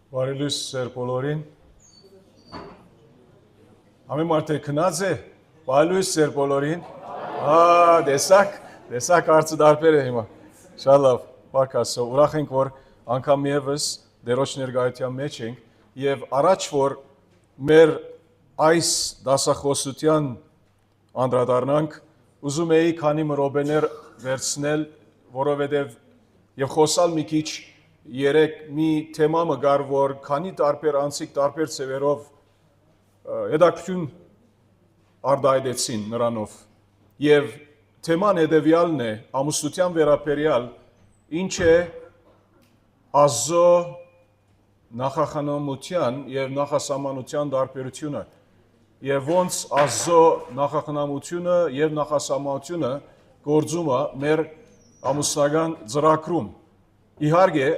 Բարելույս սեր բոլորին։ Ամեն մարդը քնած է։ Բարելույս սեր բոլորին։ Տեսակ արծը դարբեր է հիմա։ Շատ լավ, բարք Աստծո։ Ուրախ ենք, որ անգամ եւս դերոջ ներկայության մեջ ենք եւ առաջ որ մեր այս դասախոսության անդրադառնանք, ուզում էի քանի րոպեներ վերցնել, որովհետեւ եւ խոսալ մի քիչ երեք մի թեմա մգար, որ քանի տարբեր անցիկ տարբեր ծևերով հետաքրքրություն արդայդեցին նրանով եւ թեման հետեւյալն է ամուսնության վերաբերյալ ինչ է ազո նախախնամության եւ նախասահմանության տարբերությունը եւ ոնց ազո նախախնամությունը եւ նախասահմանությունը գործում է մեր ամուսնական ծրագրում իհարկե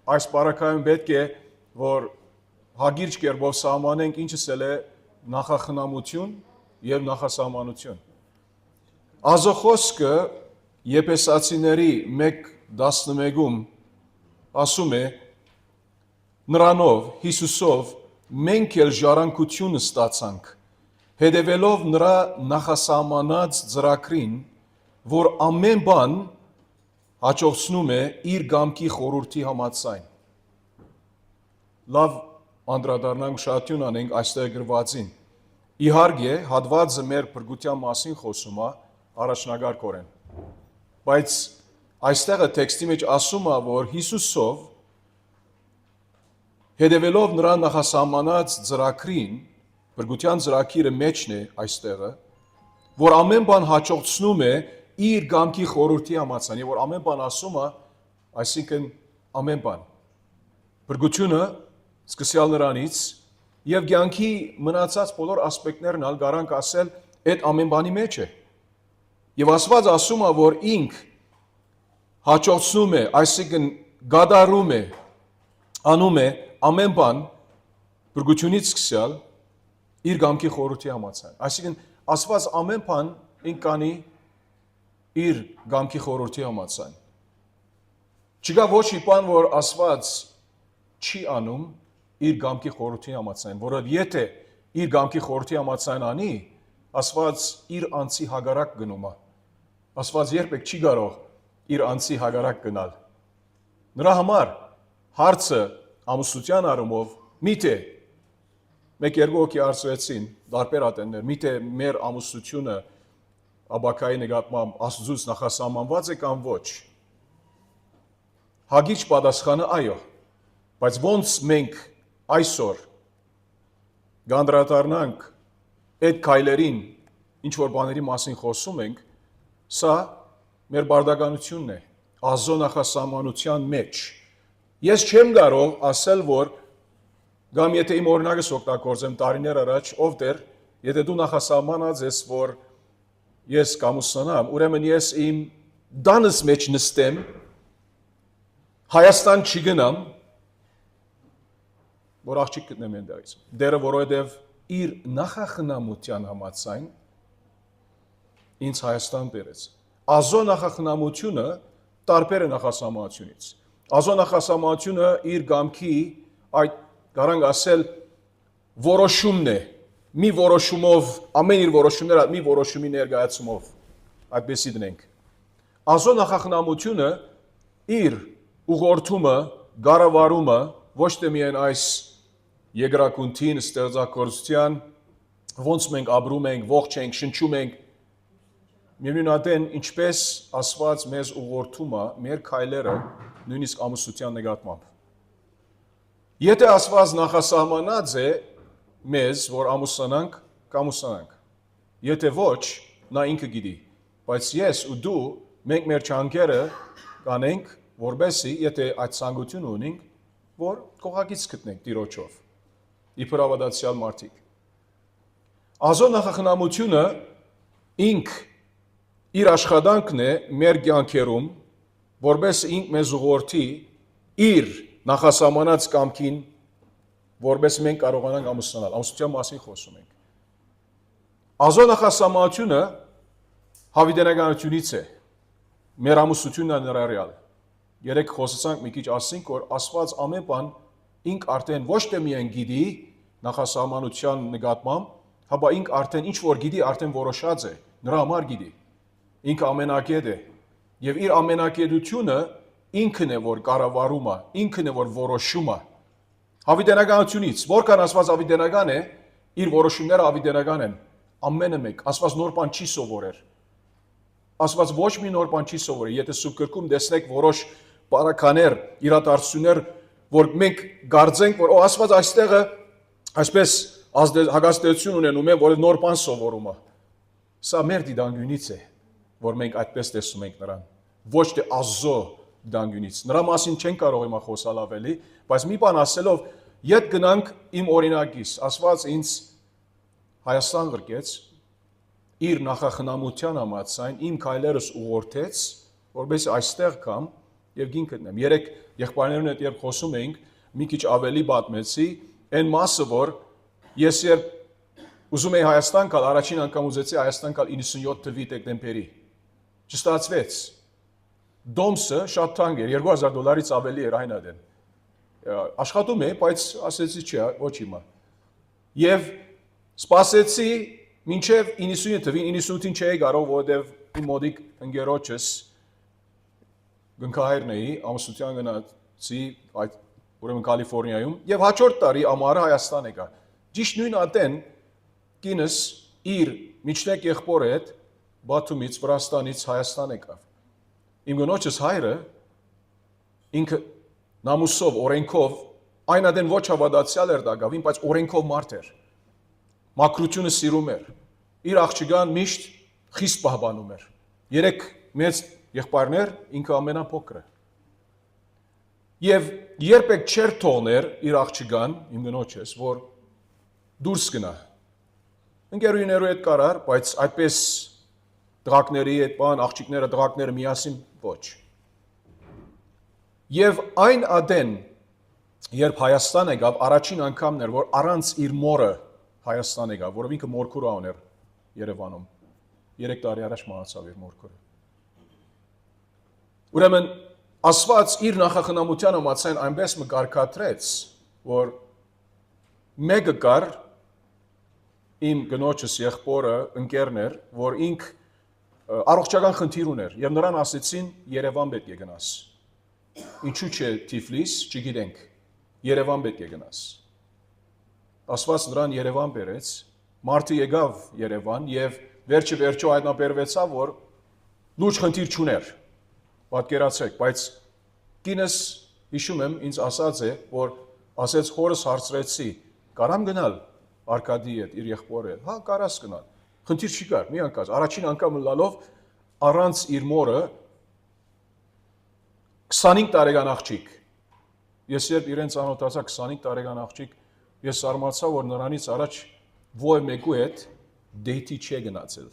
այս բարակայում պետք է որ հագիրճ կերպով սահմանենք ինչս է նախախնամություն եւ նախասահմանություն Ազոխոսքը Եփեսացիների 1:11-ում ասում է նրանով Հիսուսով մենք էլ ժառանգությունը ստացանք հետևելով նրա նախասահմանած ծրագրին որ ամեն բան հաջողցնում է իր գամքի խորհրդի համաձայն լավ անդրադառնանք շատյուն անենք այստեղ գրվածին իհարկե հատվածը մեր բրգության մասին խոսում է առաջնագարկորեն բայց այստեղը տեքստի մեջ ասում է որ Հիսուսով հետևելով նրա նախասահմանած ծրագրին բրգության ծրագիրը մեջն է այստեղը որ ամեն բան հաջողցնում է իր գամքի խորհրդի համաձայն եւ որ ամեն բան ասում է այսինքն ամեն բան բրգությունը սկսյալ նրանից եւ կյանքի մնացած բոլոր ասպեկտներն ալ գարանք ասել այդ ամեն բանի մեջ է եւ Աստված ասում է որ ինք հաջողցնում է այսինքն գադարում է անում է ամեն բան բրգությունից սկսյալ իր գամքի խորհրդի համաձայն այսինքն Աստված ամեն բան ինք կանի իր գամքի խորհրդի համաձայն չկա ոչ մի բան որ Աստված չի անում իր գամքի խորհրդի համաձայն որովհետև եթե իր գամքի խորհրդի համաձայն անի Աստված իր անձի հագարակ գնում է Աստված երբեք չի կարող իր անձի հագարակ գնալ նրա համար հարցը ամուսնության առումով միթե մեկ երկու հոգի արծվեցին դարբեր ատեններ միթե մեր ամուսնությունը աբակայի նկատմամբ Աստծուց նախասահմանված է կամ ոչ հագիչ պատասխանը այո բայց ոնց մենք այսօր գանդրադառնանք այդ քայլերին ինչ որ բաների մասին խոսում ենք սա մեր բարդականությունն է ազո նախասահմանության մեջ ես չեմ կարող ասել որ կամ եթե իմ օրինակս օգտագործեմ տարիներ առաջ ով դեր եթե դու նախասահմանած ես որ ես կամուսնանամ ուրեմն ես իմ դանս մեջ նստեմ Հայաստան չգնամ որ աղջիկ գտնեմ այնտեղից դերը որովհետև իր նախախնամության համաձայն ինձ Հայաստան բերեց ազո նախախնամությունը տարբեր է նախասահմանությունից ազո նախասահմանությունը իր գամքի այդ գարանք ասել որոշումն է մի որոշումով ամեն իր որոշումները մի որոշումի ներկայացումով այդպեսի դնենք ազո նախախնամությունը իր ուղղորդումը գարավարումը ոչ թե միայն այս եգրակունտին ստեղծագործության ոնց մենք ապրում ենք ողջ ենք շնչում ենք միևնույն ինչպես Աստված մեզ ուղղորդում է մեր քայլերը նույնիսկ ամուսնության նկատմամբ եթե Աստված նախասահմանած է մեզ որ ամուսնանանք կամուսնանանք եթե ոչ նա ինքը գիտի բայց ես ու դու մենք մեր չանկերը կանենք որբեսի եթե այդ ցանկությունը ունենք որ կողակից գտնենք Տիրոջով իբր ավադացյալ մարդիկ ազո նախախնամությունը ինք իր աշխատանքն է մեր կյանքերում որբես ինք մեզ ուղղորդի իր նախասահմանած կամքին որպես մենք կարողանանք ամուսնանալ ամուսնության մասին խոսում ենք ազո նախասահմանությունը հավիտենականությունից է մեր ամուսնությունն է նրա ռեալ երեք խոսացանք մի քիչ ասենք որ Աստված ամեն բան ինք արդեն ոչ թե միայն գիտի նախասահմանության նկատմամբ, հապա ինք արդեն ինչ որ գիտի, արդեն որոշած է, նրա համար գիտի։ Ինքը ամենակետ է եւ իր ամենակետությունը ինքն է որ կառավարում է, ինքն է որ որոշում է։ Հավիտենականությունից, որքան Աստված հավիտենական է, իր որոշումները հավիտենական են։ Ամենը մեկ, Աստված նոր բան չի սովորեր։ Աստված ոչ մի նոր բան չի սովորել, եթե Սուրբ Գրքում տեսնեք որոշ բարականեր, իրադարձություններ, որ մենք գարձենք, որ Աստված այստեղը այսպես հագաստություն ունենում է, որ նոր բան սովորում է։ Սա մեր դիտանկյունից է, որ մենք այդպես տեսնում ենք նրան, ոչ թե Աստծո դիտանկյունից։ Նրա մասին չեն կարող իմա խոսալ ավելի, բայց մի բան ասելով, ետ գնանք իմ օրինակից, Աստված ինձ Հայաստան գրկեց, իր նախախնամության համաձայն իմ քայլերս ուղղորդեց, որպես այստեղ կամ եւ գին գտնեմ։ Երեք եղբայրներն հետ երբ խոսում էինք, մի քիչ ավելի պատմեցի, այն մասը, որ ես երբ ուզում էի Հայաստան գալ, առաջին անգամ ուզեցի Հայաստան գալ 97 թվականի դեկտեմբերի։ Չստացվեց։ Դոմսը շատ թանկ էր, $2000 ավելի էր այն adեն։ Աշխատում էի, բայց ասեցի չէ, ոչ հիմա։ Եվ սպասեցի մինչև 97 թվին, 98-ին չէի կարող, որովհետև իմ մոդիկ ընկերոջս գնքահայրն էի, ամուսնության գնացի այդ ուրեմն Կալիֆոռնիայում եւ հաջորդ տարի ամառը Հայաստան եկա։ Ճիշտ նույն ատեն կինս իր միջնեկ եղբորը հետ Բաթումից, Վրաստանից Հայաստան եկավ։ Իմ գնոջս հայրը ինքը նամուսով, օրենքով այն ադեն ոչ հավատացյալ էր դակավին, բայց օրենքով մարդ էր։ Մաքրությունը սիրում էր։ Իր աղջկան միշտ խիստ պահպանում էր։ 3 մեծ եղբայրներ, ինքը ամենափոքրը։ Եվ երբեք չէր թողներ իր աղջկան, իմ գնոջս, որ դուրս գնա։ Ընկերուհիներու հետ կարար, բայց այդպես դղակների հետ բան, աղջիկները, դղակները միասին ոչ։ Եվ այն ադեն, երբ Հայաստան եկավ, առաջին անգամն էր, որ առանց իր մորը Հայաստան եկավ, որով ինքը մորքուր ուներ Երևանում։ 3 տարի առաջ մահացավ իր մորքուրը։ Ուրեմն Աստված իր նախախնամության համաձայն այնպես մկարգադրեց, որ մեկը կար իմ գնոջս եղբորը ընկերն էր, որ ինք առողջական խնդիր ուներ եւ նրան ասեցին Երևան պետք է գնաս։ Ինչու՞ չէ Թիֆլիս, չգիտենք։ Երևան պետք է գնաս։ Աստված նրան Երևան բերեց, մարդը եկավ Երևան եւ վերջը հայտնաբերվեցավ, որ լուրջ խնդիր չուներ։ Պատկերացրեք, բայց կինս հիշում եմ ինձ ասած է, որ ասեց հորս հարցրեցի, կարամ գնալ Արկադի հետ իր եղբորը հետ։ Հա, կարաս գնալ։ Խնդիր չի կար, մի անգամ, առաջին անգամ լալով առանց իր մորը 25 տարեկան աղջիկ։ Ես երբ իրեն ծանոթացա 25 տարեկան աղջիկ, ես զարմացա, որ նրանից առաջ ոյ մեկու հետ դեյթի չէ գնացել։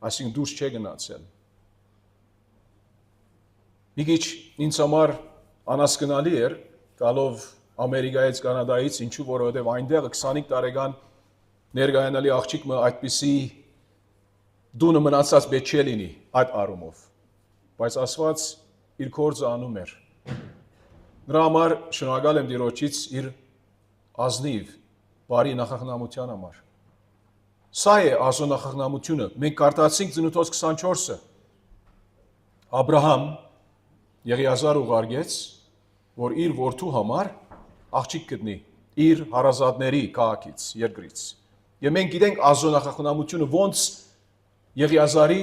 Այսինքն դուրս չէ գնացել։ Մի քիչ ինձ համար անհասկանալի էր, գալով Ամերիկայից, Կանադայից, ինչու որովհետև այնտեղ 25 տարեկան ներկայանալի աղջիկը այդպիսի դունը մնացած պետք չէ լինի այդ առումով։ Բայց Աստված իր գործը անում էր։ Նրա համար շնորհակալ եմ Տիրոջից իր ազնիվ բարի նախախնամության համար։ Սա է Աստծո նախախնամությունը։ Մենք կարդացինք Ծննդոց 24-ը։ Աբրահամ Եղիազար ուղարկեց, որ իր որդու համար աղջիկ գտնի իր հարազատների քաղաքից, երկրից։ Եվ մենք գիտենք Աստծո նախախնամությունը ոնց Եղիազարի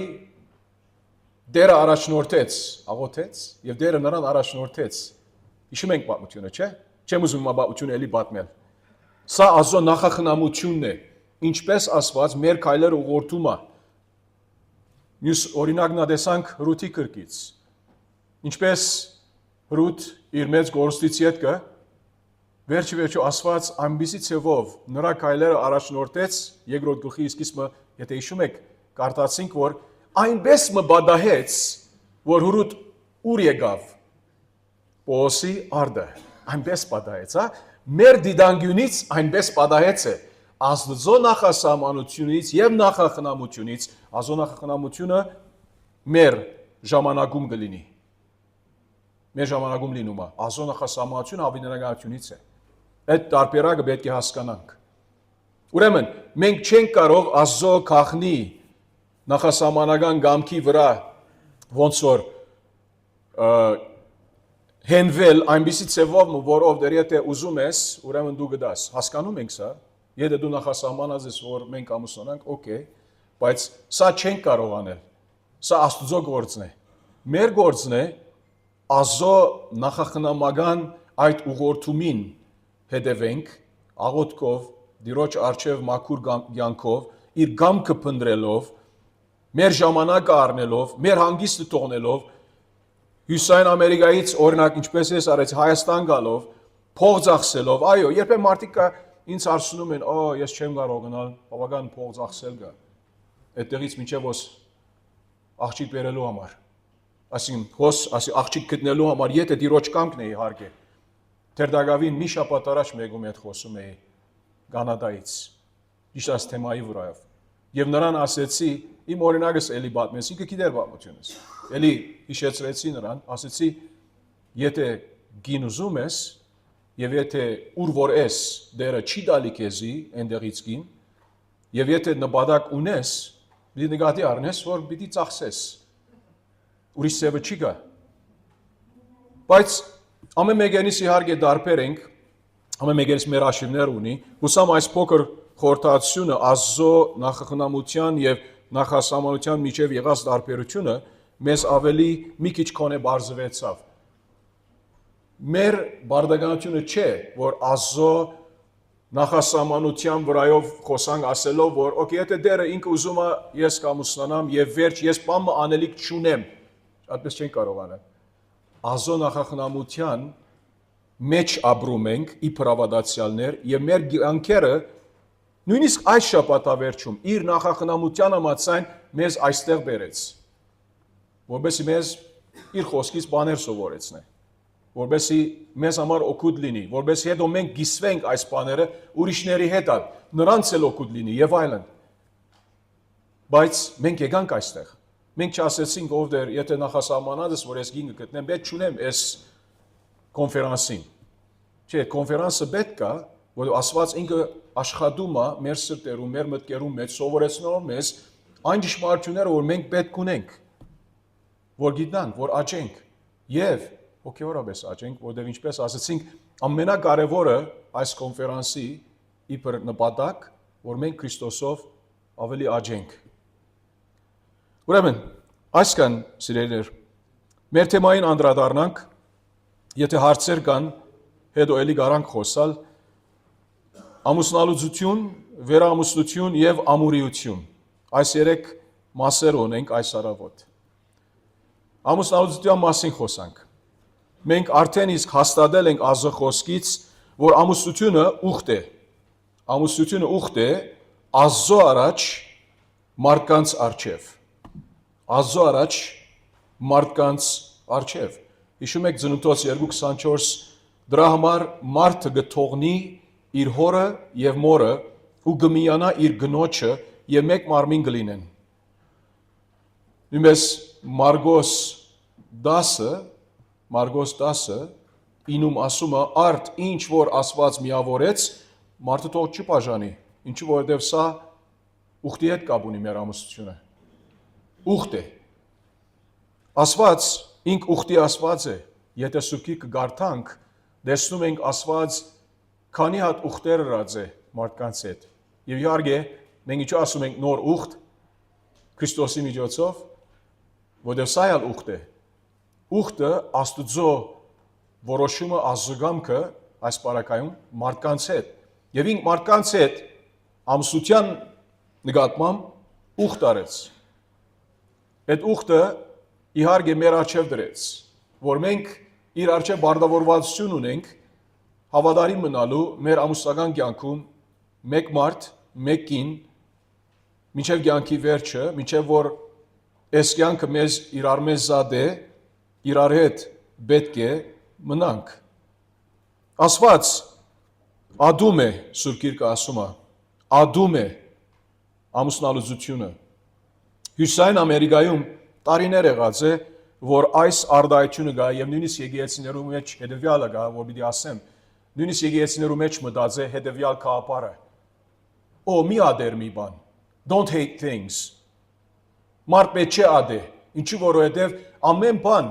դերը առաջնորդեց, աղոթեց եւ դերը նրան առաջնորդեց։ Հիշում ենք պատմությունը, չէ՞։ Չեմ ուզում պատմությունը էլի պատմել։ Սա Աստծո նախախնամությունն է, ինչպես Աստված մեր քայլերը ուղղորդում է։ Մյուս օրինակն տեսանք Ռութի կրկից։ Ինչպես Ռութ իր մեծ գործից յետքը վերջը Աստված այնպիսի ցևով նրա քայլերը առաջնորդեց երկրորդ գլխի սկիզբը, եթե հիշում եք, կարդացինք, որ այնպես մբադահեց, որ Ռութ ուր եկավ Պոսի արդը, այնպես պատահեց, հա, մեր դիտանկյունից այնպես պատահեց է, Աստծո նախասահմանությունից եւ նախախնամությունից, Աստծո նախախնամությունը մեր ժամանակում կլինի։ մեր ժամանակում լինում է, Աստծո նախասահմանությունը հավիտենականությունից է։ Այդ տարբերակը պետք է հասկանանք։ Ուրեմն, մենք չենք կարող Աստծո քաղտնի նախասահմանական կամքի վրա ոնց որ հենվել այնպիսի ցևով, որով դեռ եթե ուզում ես, ուրեմն դու գտաս։ Հասկանում ենք սա։ Եթե դու նախասահմանած ես, որ մենք ամուսնանանք, օքեյ, բայց սա չենք կարող անել։ Սա Աստծո գործն է։ Մեր գործն է Աստծո նախախնամական այդ ուղղորդումին հետևենք աղոթքով, Տիրոջ առջև մաքուր կյանքով, իր կամքը փնտրելով, մեր ժամանակը առնելով, մեր հանգիստը թողնելով, Հյուսիսային Ամերիկայից օրինակ ինչպես ես արեց Հայաստան գալով, փող ծախսելով, այո, երբեմն մարդիկ ինձ հարցնում են, ես չեմ կարող գնալ, բավական փող ծախսել կա։ Այդտեղից մինչև ոս աղջիկ բերելու համար։ Այսինքն աղջիկ գտնելու համար, եթե Տիրոջ կամքն է իհարկե։ Թերդագավին մի շաբաթ առաջ մեկում հետ խոսում էի Կանադայից, ճիշտ այս թեմայի վրայով։ Եվ նրան ասեցի, իմ օրինակս էլի պատմեցի, ինքը գիտեր պատմությունս։ Էլի հիշեցրեցի նրան, ասեցի, եթե գին ուզում ես, եւ եթե ուր որ ես, դերը չի տալի քեզի այնտեղից գին, եւ եթե նպատակ ունես, պիտի նկատի առնես, որ պիտի ծախսես։ Ուրիշ սևը չի գա։ Բայց ամեն մեկենից իհարկե դարբեր ենք, ամեն մեկենից մեր աշիվներ ունի, հուսամ այս փոքր խորհրդածությունը Աստծո նախախնամության եւ նախասահմանության միջև եղած դարբերությունը մեզ ավելի մի քիչ քոնե բարձվեցավ։ Մեր բարդականությունը չէ, որ Աստծո նախասահմանության վրայով խոսանք ասելով, որ օքեյ, եթե դերը ինքը ուզում է ես կամուսնանամ եւ վերջ ես բամը անելիք չունեմ, այդպես չեն կարող անել։ Աստծո նախախնամության մեջ ապրում ենք իբր ավադացյալներ եւ մեր կյանքերը նույնիսկ այս շաբաթավերջում իր նախախնամության համաձայն մեզ այստեղ բերեց, որովհետեւ մեզ իր խոսքից բաներ սովորեցնե, որովհետեւ մեզ համար օգուտ լինի, որովհետեւ հետո մենք գիսվենք այս բաները ուրիշների հետ, նրանց էլ օգուտ լինի եւ այլն։ Բայց մենք եկանք այստեղ։ Մենք չասեցինք ով դեր, եթե նախասահմանած ես, որ ես գինը գտնեմ, պետք չունեմ այս կոնֆերանսին։ Չէ, կոնֆերանսը պետք է, որ Աստված ինքը աշխատում է մեր սրտերում, մեր մտքերում մեջ, սովորեցնելով մեզ այն ճշմարտությունները, որ մենք պետք ունենք, որ գիտնանք, որ աճենք եւ հոգեորապես աճենք, որտեղ ինչպես ասացինք, ամենակարևորը այս կոնֆերանսի իբր նպատակ, որ մենք Քրիստոսով ավելի աճենք։ Ուրեմն, այսքան սիրելիներ, մեր թեմային անդրադառնանք, եթե հարցեր կան, հետո էլի կարանք խոսալ, ամուսնալուծություն, վերամուսնություն եւ ամուրիություն։ Այս երեք մասեր ունենք այս առավոտ։ Ամուսնալուծության մասին խոսանք։ Մենք արդեն իսկ հաստատել ենք Աստծո խոսքից, որ ամուսնությունը ուխտ է։ Ամուսնությունը ուխտ է Աստծո առաջ մարդկանց առջև։ Աստծո առաջ մարդկանց առջև։ Հիշում եք Ծննդոց 2:24 դրա համար մարդը գթողնի իր հորը եւ մորը ու գմիանա իր գնոջը եւ մեկ մարմին կլինեն։ Նույնպես Մարգոս 10 ինում ասում է արդ ինչ որ Աստված միավորեց մարդը թող չբաժանի, ինչու որովհետեւ սա ուխտի հետ կապ ունի մեր ամուսնությունը։ Ուխտ է։ Աստված ինք ուխտի Աստված է։ Եթե սուքի կգարթանք, տեսնում ենք Աստված քանի հատ ուխտեր ըրած է մարդկանց հետ։ Եվ իհարկե մենք ինչու ասում ենք նոր ուխտ Քրիստոսի միջոցով, որովհետև սա էլ ուխտ է։ Ուխտը Աստծո որոշումը ազգամքը այս բարակայում մարդկանց հետ։ Եվ ինք մարդկանց հետ ամուսնության նկատմամբ ուխտ արեց։ Այդ ուխտը իհարկե մեր առջև դրեց, որ մենք իր առջև բարդավորվածություն ունենք հավատարիմ մնալու մեր ամուսնական կյանքում մեկ մարդ, մեկ կին, մինչև կյանքի վերջը, մինչև որ այս կյանքը մեզ իրար մեզ զադ է, իրար հետ պետք է մնանք։ Աստված ադում է, Սուրբ Գիրքը ասում է, ադում է ամուսնալուծությունը։ Հյուսիսային Ամերիկայում տարիներ եղած է, որ այս արդայությունը գա եւ նույնիսկ եկեղեցիներու մեջ հետեւյալը գա, որ պիտի ասեմ, նույնիսկ եկեղեցիներու մեջ մտածե հետեւյալ կապարը։ Օ, մի ադեր մի բան։ Don't hate things։ Մարդ պետք չէ ադե։ Ինչու որովհետեւ ամեն բան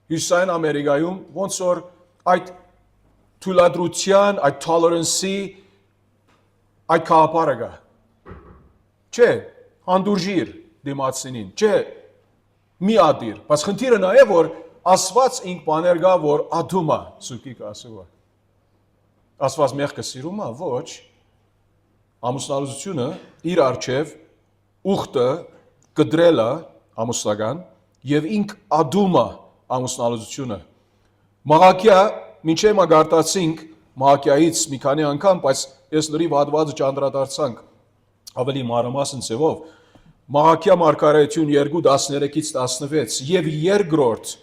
Հյուսիսային Ամերիկայում ոնց որ այդ թույլատրության, այդ tolerance-ի այդ կապարը գա։ Չէ, հանդուրժիր դիմացինին, չէ, մի ադիր, բայց խնդիրը նա է, որ ասված ինք բաներ գա, որ ադում է, սուկիկ ասուվա։ Ասված մեղքը սիրում է, ոչ, ամուսնալուծությունը իր արջև ուխտը կդրել է ամուսնական եւ ինք ադում է ամուսնալուծությունը։ Մաղաքիա, մինչև մագարտացինք Մաղաքիայից մի քանի անգամ, բայց ես լրիվ հատվածը ճանդրադարձանք ավելի մանրամասն ձևով։ Մաղաքիա մարգարեություն 2:13-ից 16 եւ երկրորդ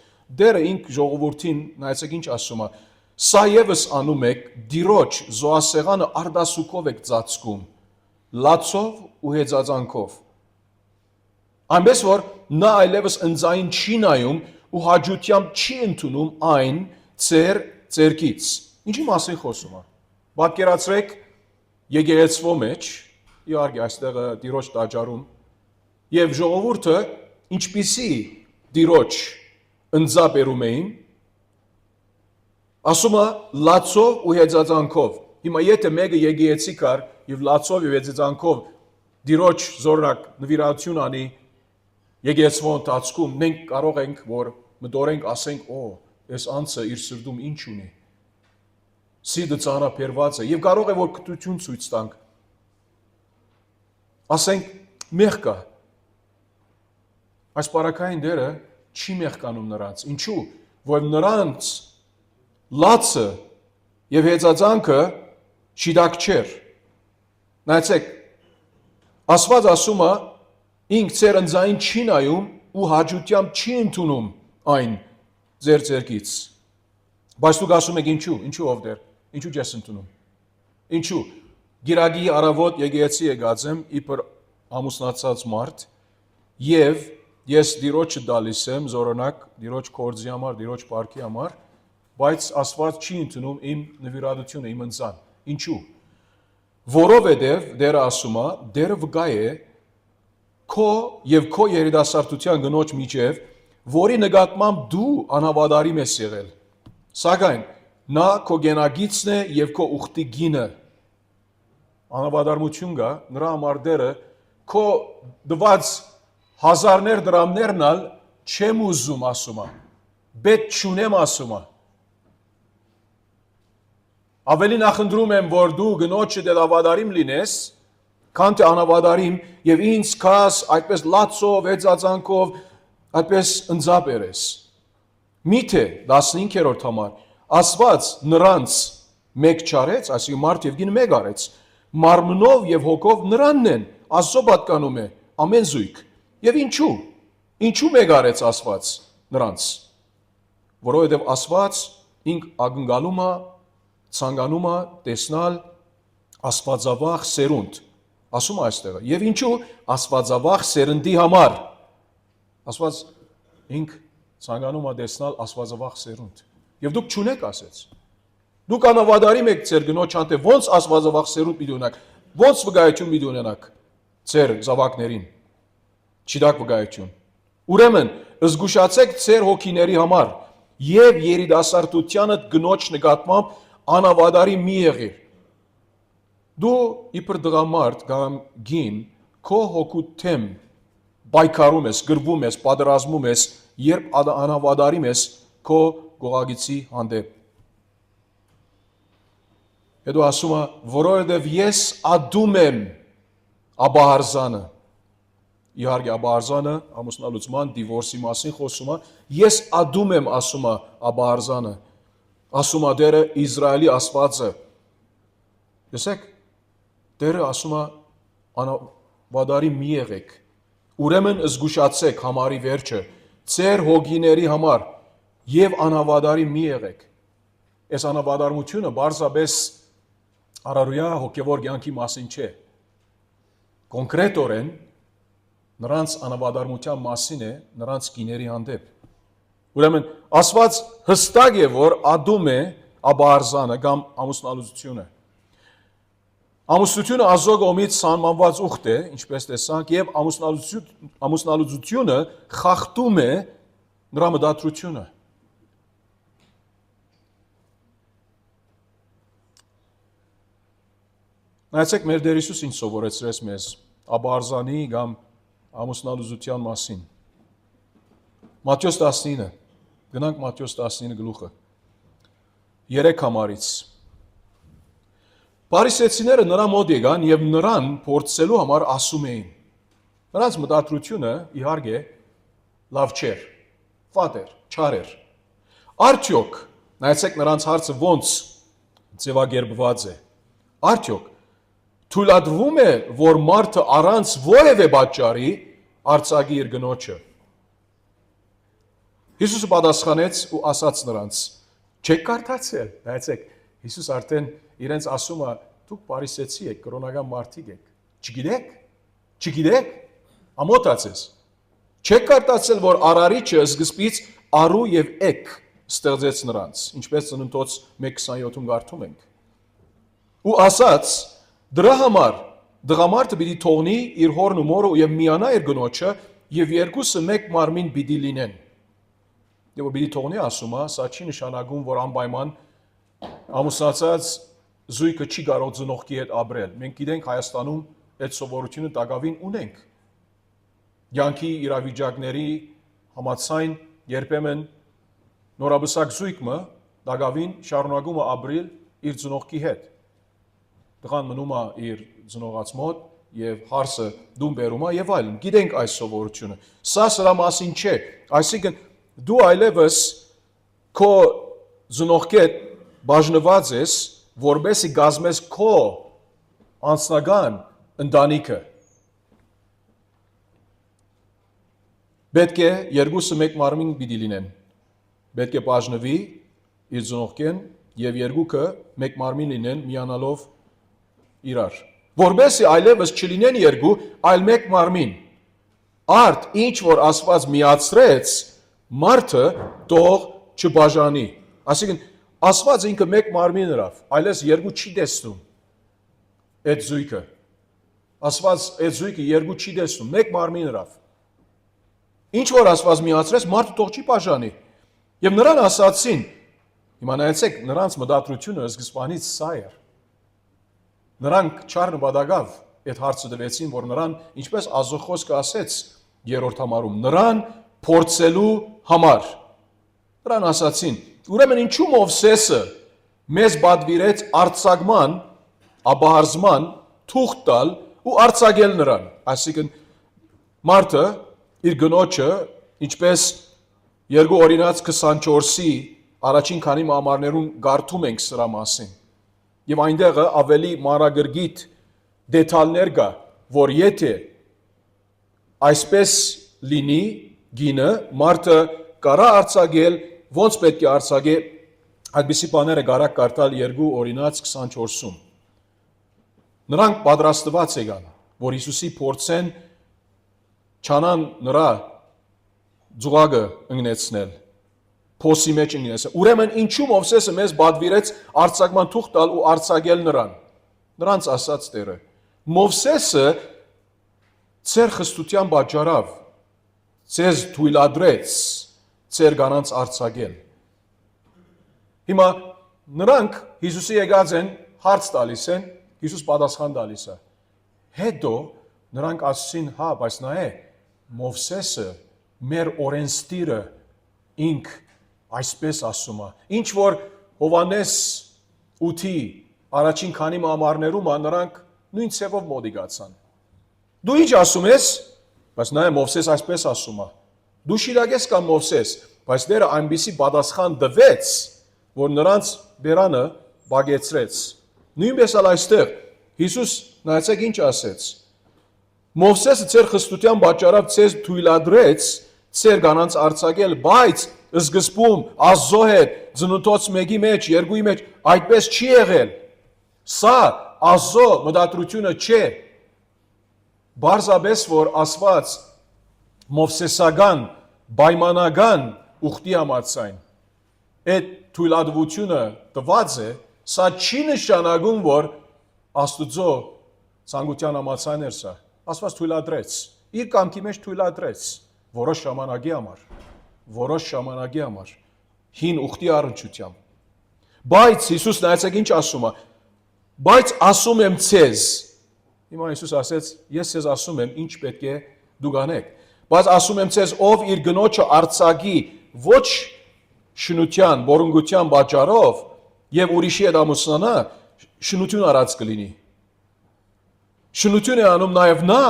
դերը ինք ժողովրդին նայեցեք ինչ ասում է։ Սա եւս անում եք դիրոջ զոհասեղանը արդասուքով եք ծածկում, լացով ու հեծածանքով։ Այնպես որ նա այլևս ընձային չի նայում ու հաջությամբ չի ընդունում այն ձեր ձերքից։ Ինչի մասին խոսում է։ Պատկերացրեք եկեղեցվո մեջ, իհարկե այստեղ դիրոջ տաճարում, եւ ժողովուրդը ինչպիսի դիրոջ ընձաբերում էին, ասում է լացով ու հեծածանքով։ Հիմա եթե մեկը եկեղեցի կար եւ լացով եւ հեծածանքով դիրոջ զորակ նվիրատություն անի եկեղեցվո ընթացքում, մենք կարող ենք որ մտորենք ասենք, օ, այս անձը իր սրտում ինչ ունի։ Սիրտը ծանրաբերված է եւ կարող է որ կտություն ցույց տանք։ Ասենք մեղ կա։ Այս բարակային դերը չի մեղկանում նրանց։ Ինչու՞, որ նրանց լացը եւ հեծածանքը շիդակ չէր։ Նայեցեք, Աստված ասում է, ինք ձեր ընձային չի նայում ու հաջությամբ չի ընդունում այն ձեր ձեռքից։ Բայց դուք ասում եք ինչու ով դեր, ինչու չես ընդունում։ Ինչու։ Գիրագի առավոտ եկեղեցի եկած եմ իբր ամուսնացած մարդ եւ ես դիրոջը դալիս եմ զորոնակ դիրոջ կորձի համար, դիրոջ բարքի համար, բայց Աստված չի ընդունում իմ նվիրատությունը, իմ ընձան։ Ինչու։ Որովհետեւ դերը ասում է, դերը վկայ է քո եւ քո երիտասարդության գնոջ միջև, որի նկատմամբ դու անհավատարիմ ես եղել։ Սակայն նա քո գենագիցն է եւ քո ուխտի գինը։ Անհավատարմություն կա, նրա համար դերը քո դված հազարներ դրամներն ալ չեմ ուզում ասում է։ Պետք չունեմ ասում է։ Ավելի նախընտրում եմ, որ դու գնոջը դավադարիմ լինես, քան թե անավադարիմ եւ ինձ քաս այդպես լացով, հեծածանքով այդպես ընձաբերես։ Միթե 15-րդ համար Աստված նրանց մեկ չարեց, այսինքն մարդ եւ գին մեկ արեց, մարմնով եւ հոգով նրանն են, Աստծո պատկանում է ամեն զույգ։ Եվ ինչու։ Ինչու մեկ արեց Աստված նրանց։ Որովհետեւ Աստված ինք ակնկալում է, ցանկանում է տեսնալ աստվածավախ սերունդ։ Ասում է այստեղ։ Եվ ինչու աստվածավախ սերնդի համար։ Աստված ինք ցանկանում է տեսնալ աստվածավախ սերունդ։ Եվ դուք չունեք ասեց։ Դուք անավադարիմ եք ձեր գնոջ հանդեպ, ոնց աստվածավախ սերունդ պիտի ունենաք, ոնց վկայություն պիտի ունենաք ձեր զավակներին։ Չիդակ վկայություն։ Ուրեմն զգուշացեք ձեր հոգիների համար եւ երիտասարդությանը գնոջ նկատմամբ անավադարի մի եղիր։ Դու իբր դղամարդ կամ գին քո հոգու թեմ բայկարում ես, գրվում ես, պատերազմում ես, երբ անավադարիմ ես քո գողագիցի հանդեպ։ Հետո ասում է, որովհետև ես ադում եմ աբահարզանը։ Իհարկե աբահարզանը ամուսնալուծման դիվորսի մասին խոսում է, ես ադում եմ ասում է աբահարզանը։ Ասում է դերը Իսրայելի Աստվածը։ Տեսեք, դերը ասում է անավադարի մի եղեք։ Ուրեմն զգուշացեք համարի վերջը, ձեր հոգիների համար եւ անավադարի մի եղեք։ Այս անավադարությունը բարձրապես արարույա հոգևոր կյանքի մասին չէ։ Կոնկրետորեն նրանց անավադարմության մասին է նրանց կիների հանդեպ։ Ուրեմն ասված հստակ է, որ ադում է աբարզանը կամ ամուսնալուծությունը։ Ամուսնությունը Աստծո կողմից սահմանված ուխտ է, ինչպես տեսանք, եւ ամուսնալուծությունը խախտում է նրա մտադրությունը։ Նայեցեք, մեր Տեր Հիսուս ինչ սովորեցրեց մեզ աբարզանի կամ ամուսնալուծության մասին։ Մատթեոս 19, գնանք Մատթեոս 19 գլուխը 3 համարից։ Փարիսեցիները նրա մոտ եկան եւ նրան փորձելու համար ասում էին։ Նրանց մտադրությունը իհարկե լավ չէր, վատ էր, չար էր։ Արդյոք, նայեցեք նրանց հարցը ոնց ձևակերպված է։ Արդյոք թույլատրվում է, որ մարդը առանց որևէ պատճառի արձակի իր գնոջը։ Հիսուսը պատասխանեց ու ասաց նրանց. չեք կարդացել, նայեցեք, Հիսուս արդեն իրենց ասում է, դուք փարիսեցի եք, կրոնական մարդիկ եք, չգիտեք, ամոթացես, չեք կարդացել, որ արարիչը սկզբից արու եւ էգ ստեղծեց նրանց, ինչպես Ծննդոց 1:27-ում կարդում ենք։ Ու ասաց. դրա համար դղամարդը պիտի թողնի իր հորն ու մորը եւ միանա իր գնոջը եւ երկուսը մեկ մարմին պիտի լինեն։ Եվ պիտի թողնի ասում է, սա չի նշանակում, որ անպայման ամուսնացած զույգը չի կարող ծնողքի հետ ապրել։ Մենք գիտենք Հայաստանում այդ սովորությունը տակավին ունենք։ Յանքի իրավիճակների համաձայն երբեմն նորաբսակ զույգը տակավին շարունակում է ապրել իր ծնողքի հետ։ Տղան մնում է իր ծնողած մոտ եւ հարսը դուն բերում է եւ այլն։ Գիտենք այս սովորությունը։ Սա սրա մասին չէ։ Այսինքն դու այլևս քո ծնողքի հետ բաժնված ես, որբեսի գազմես քո անձնական ընտանիքը։ Պետք է երկուսը մեկ մարմին պիտի լինեն։ Պետք է բաժնվի իր ծնողքեն եւ երկուքը մեկ մարմին լինեն միանալով իրար, որբեսի այլևս չլինեն երկու, այլ մեկ մարմին։ Արդ ինչ որ Աստված միացրեց, մարդը թող չբաժանի։ Այսինքն Աստված ինքը մեկ մարմին ըրավ, այլևս երկու չի տեսնում այդ զույգը։ Աստված այդ զույգը երկու չի տեսնում, մեկ մարմին ըրավ։ Ինչ որ Աստված միացրեց, մարդը թող չի բաժանի։ Եվ նրան ասացին, հիմա նայեցեք, նրանց մտադրությունը սկզբանից սա էր։ Նրանք չար նպատակով այդ հարցը տվեցին, որ նրան, ինչպես Աստծո խոսքը ասեց 3-րդ համարում, նրան փորձելու համար։ Նրան ասացին. ուրեմն ինչու Մովսեսը մեզ պատվիրեց արձակման, աբահարզման, թուղթ տալ ու արձակել նրան։ Այսինքն մարդը իր գնոջը, ինչպես 2 Օրինաց 24-ի առաջին քանի մամարներուն կարդում ենք սրա մասին։ Եվ այնտեղը ավելի մանրագրգիտ դետալներ կա, որ եթե այսպես լինի գինը, մարդը կարա արձակել, ոնց պետք է արձակե, այդպիսի բաները կարա կարդալ 2 Օրինաց 24-ում։ Նրանք պատրաստված եկան, որ Հիսուսի փորձեն չանան նրա ձուղակը ընկնեցնել, փոսի մեջ ընկնեցնել։ Ուրեմն ինչու Մովսեսը մեզ պատվիրեց արձակման թուղթ տալ ու արձակել նրան։ Նրանց ասաց Տերը. Մովսեսը ձեր խստության պատճառով ձեզ թույլատրեց ձեր կանանց արձակել։ Հիմա նրանք Հիսուսի եկած են, հարց տալիս են, Հիսուս պատասխան տալիս է։ Հետո նրանք ասեցին, հա, բայց նայե, Մովսեսը մեր օրենսդիրը ինք այսպես ասում է։ Ինչ որ Հովանես 8-ի առաջին քանի մամարներում նրանք նույն ցևով մոդիգացան։ Դու ինչ ասում ես, բայց նայե Մովսես այսպես ասում է։ Դու շիրակես կամ Մովսես, բայց դերը այնպիսի պատասխան տվեց, որ նրանց բերանը բագեցրեց։ Նույնպես էլ այստեղ Հիսուս նայեցեք ինչ ասեց։ Մովսեսը ձեր խստության պատճառով ձեզ թույլատրեց ձեր կանանց արձակել, բայց սկզբում Աստծո հետ Ծննդոց 1-ի մեջ, 2-ի մեջ այդպես չի եղել։ Սա Աստծո մտադրությունը չէ։ Բարձրապես որ Աստված Մովսեսական, պայմանական ուխտի համաձայն այդ թույլատվությունը տված է, սա չի նշանակում, որ Աստուծո ցանկության համաձայն էր սա։ Աստված թույլատրեց, իր կամքի մեջ թույլատրեց որոշ ժամանակի համար, հին ուխտի առնչությամբ։ Բայց Հիսուս նայեցեք ինչ ասում է, բայց ասում եմ ցեզ, հիմա Հիսուս ասեց, ես ցեզ ասում եմ, ինչ պետք է դուք անեք, բայց ասում եմ ցեզ, ով իր գնոջը արձակի ոչ շնության, բորունգության պատճառով եւ ուրիշի հետ ամուսնանա, շնություն արած կլինի։ Շնություն է անում նաեւ նա,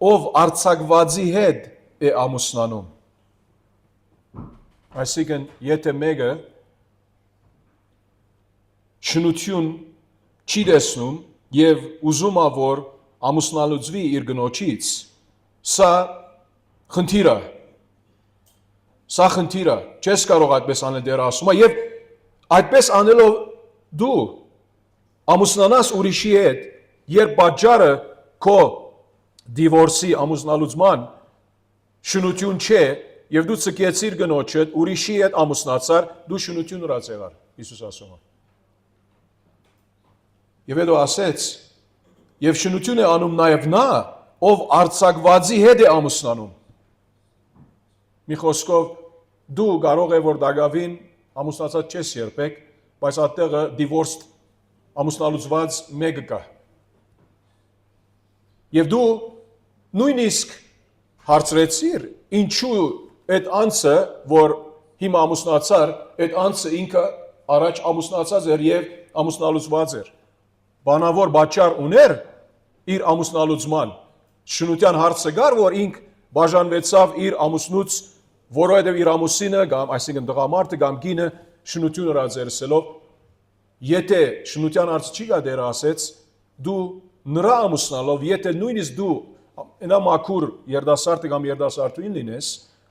ով արձակվածի հետ է ամուսնանում։ Այսինքն, եթե մեկը շնություն չի տեսնում եւ ուզում է որ ամուսնալուծվի իր գնոջից, սա խնդիր է։ Սա խնդիր է, չես կարող այդպես անել դերը ասում է, եւ այդպես անելով դու ամուսնանաս ուրիշի հետ, երբ պատճառը քո դիվորսի ամուսնալուծման շնություն չէ, եւ դու ցկեցիր գնոջդ, ուրիշի հետ ամուսնացար, դու շնություն ուրած եղար, Հիսուս ասում է։ Եվ հետո ասեց, եւ շնություն է անում նաեւ նա, ով արձակվածի հետ է ամուսնանում։ Մի խոսքով դու կարող է որ դակավին ամուսնացած չես երբեք, բայց այդտեղը divorced ամուսնալուծված մեկը կա։ Եվ դու նույնիսկ հարցրեցիր, ինչու այդ անձը, որ հիմա ամուսնացար, այդ անձը ինքը առաջ ամուսնացած էր եւ ամուսնալուծված էր։ Բանավոր պատճառ ուներ իր ամուսնալուծման։ Շնության հարցը գար, որ ինք բաժանվեցավ իր ամուսնուց, որովհետև իր ամուսինը կամ այսինքն տղամարդը կամ կինը շնություն ըրաձերսելով, եթե շնության հարցը չի գա դերը ասեց, դու նրա ամուսնալով, եթե նույնիսկ դու նա մաքուր երդասարտը կամ երդասարտուին լինես,